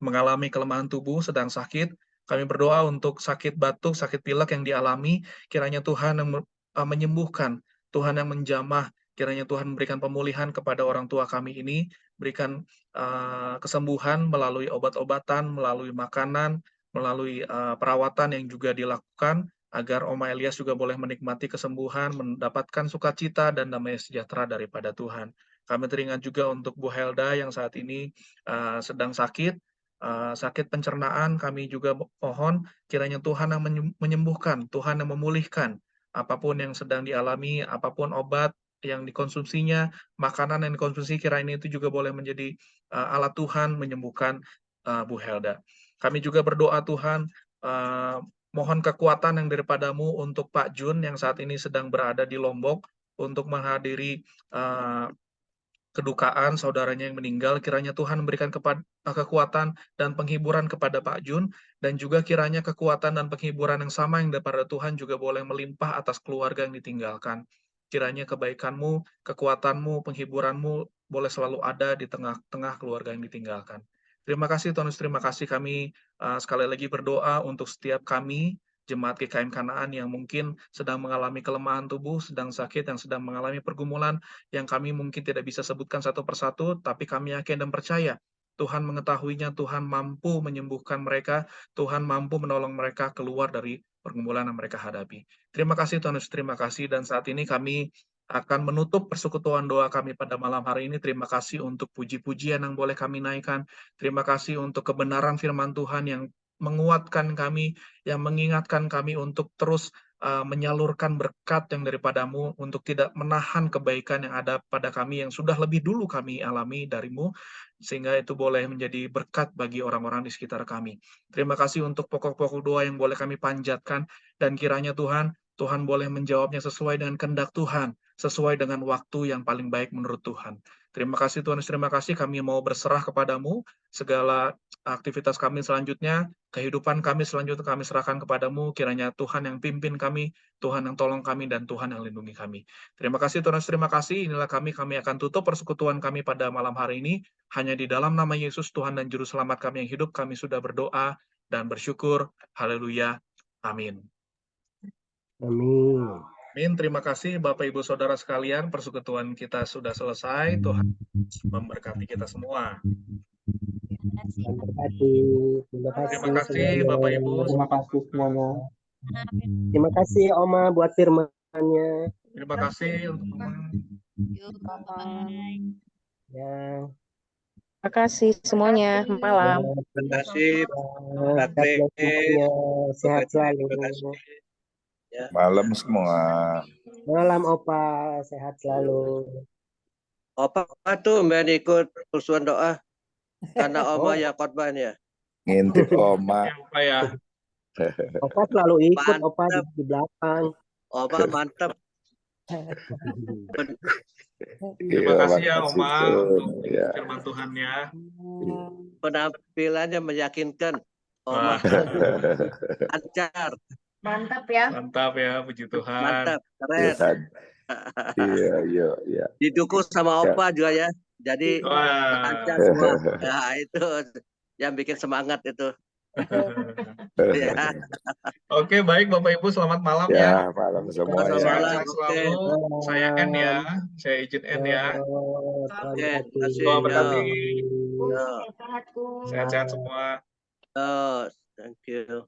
mengalami kelemahan tubuh, sedang sakit. Kami berdoa untuk sakit batuk, sakit pilek yang dialami, kiranya Tuhan yang menyembuhkan, Tuhan yang menjamah, Kiranya Tuhan memberikan pemulihan kepada orang tua kami ini, berikan kesembuhan melalui obat-obatan, melalui makanan, melalui perawatan yang juga dilakukan, agar Oma Elias juga boleh menikmati kesembuhan, mendapatkan sukacita dan damai sejahtera daripada Tuhan. Kami teringat juga untuk Bu Helda yang saat ini sedang sakit pencernaan. Kami juga mohon kiranya Tuhan yang menyembuhkan, Tuhan yang memulihkan apapun yang sedang dialami, apapun obat yang dikonsumsinya, makanan yang dikonsumsi, kiranya itu juga boleh menjadi alat Tuhan menyembuhkan Bu Helda. Kami juga berdoa Tuhan, mohon kekuatan yang daripadamu untuk Pak Jun yang saat ini sedang berada di Lombok untuk menghadiri kedukaan saudaranya yang meninggal. Kiranya Tuhan memberikan kekuatan dan penghiburan kepada Pak Jun, dan juga kiranya kekuatan dan penghiburan yang sama yang daripada Tuhan juga boleh melimpah atas keluarga yang ditinggalkan. Kiranya kebaikanmu, kekuatanmu, penghiburanmu boleh selalu ada di tengah-tengah keluarga yang ditinggalkan. Terima kasih Tuhan, terima kasih. Kami sekali lagi berdoa untuk setiap kami, jemaat GKM Kanaan yang mungkin sedang mengalami kelemahan tubuh, sedang sakit, yang sedang mengalami pergumulan, yang kami mungkin tidak bisa sebutkan satu persatu, tapi kami yakin dan percaya Tuhan mengetahuinya, Tuhan mampu menyembuhkan mereka, Tuhan mampu menolong mereka keluar dari pergumulan yang mereka hadapi. Terima kasih Tuhan, terima kasih. Dan saat ini kami akan menutup persekutuan doa kami pada malam hari ini. Terima kasih untuk puji-pujian yang boleh kami naikkan. Terima kasih untuk kebenaran firman Tuhan yang menguatkan kami, yang mengingatkan kami untuk terus menyalurkan berkat yang daripadamu, untuk tidak menahan kebaikan yang ada pada kami yang sudah lebih dulu kami alami darimu, sehingga itu boleh menjadi berkat bagi orang-orang di sekitar kami. Terima kasih untuk pokok-pokok doa yang boleh kami panjatkan, dan kiranya Tuhan boleh menjawabnya sesuai dengan kehendak Tuhan, sesuai dengan waktu yang paling baik menurut Tuhan. Terima kasih Tuhan, terima kasih. Kami mau berserah kepadamu, segala aktivitas kami selanjutnya, kehidupan kami selanjutnya kami serahkan kepadamu. Kiranya Tuhan yang pimpin kami, Tuhan yang tolong kami, dan Tuhan yang lindungi kami. Terima kasih Tuhan, terima kasih. Inilah kami akan tutup persekutuan kami pada malam hari ini. Hanya di dalam nama Yesus, Tuhan dan Juru Selamat kami yang hidup, kami sudah berdoa dan bersyukur. Haleluya. Amin. Amin. Amin. Terima kasih Bapak Ibu Saudara sekalian, persekutuan kita sudah selesai. Tuhan memberkati kita semua. Terima Terima kasih semuanya. Bapak Ibu. Terima kasih semuanya. Terima kasih Oma buat firman-nya. Terima kasih untuk Ya. Terima kasih semuanya. Malam. Terima kasih. God bless semuanya. Sehat selalu. Terima kasih. Ya. Malam semua. Malam Opa, sehat selalu. Opa tuh main ikut persuan doa karena Oma ya khotbahnya. Ngintip Oma. Apa ya? Opa selalu ikut, Mantap. Opa di belakang. Oma mantap. Terima kasih ya Oma untuk Ya. firman Tuhannya. Penampilannya meyakinkan. Oma lancar. Mantap ya. Mantap ya, puji Tuhan. Mantap, keren. Iya. Didukung sama Opa juga ya. Jadi Wah. lancar semua. Nah, itu yang bikin semangat itu. Ya. Oke, baik Bapak Ibu, selamat malam Ya, ya. malam semua Selamat ya. malam. Sehat selalu. Saya N ya. Saya izin N ya. Oke, terima kasih. Doa berkati. Ya. Sehat-sehat, Ku. Sehat-sehat semua. Oh, thank you.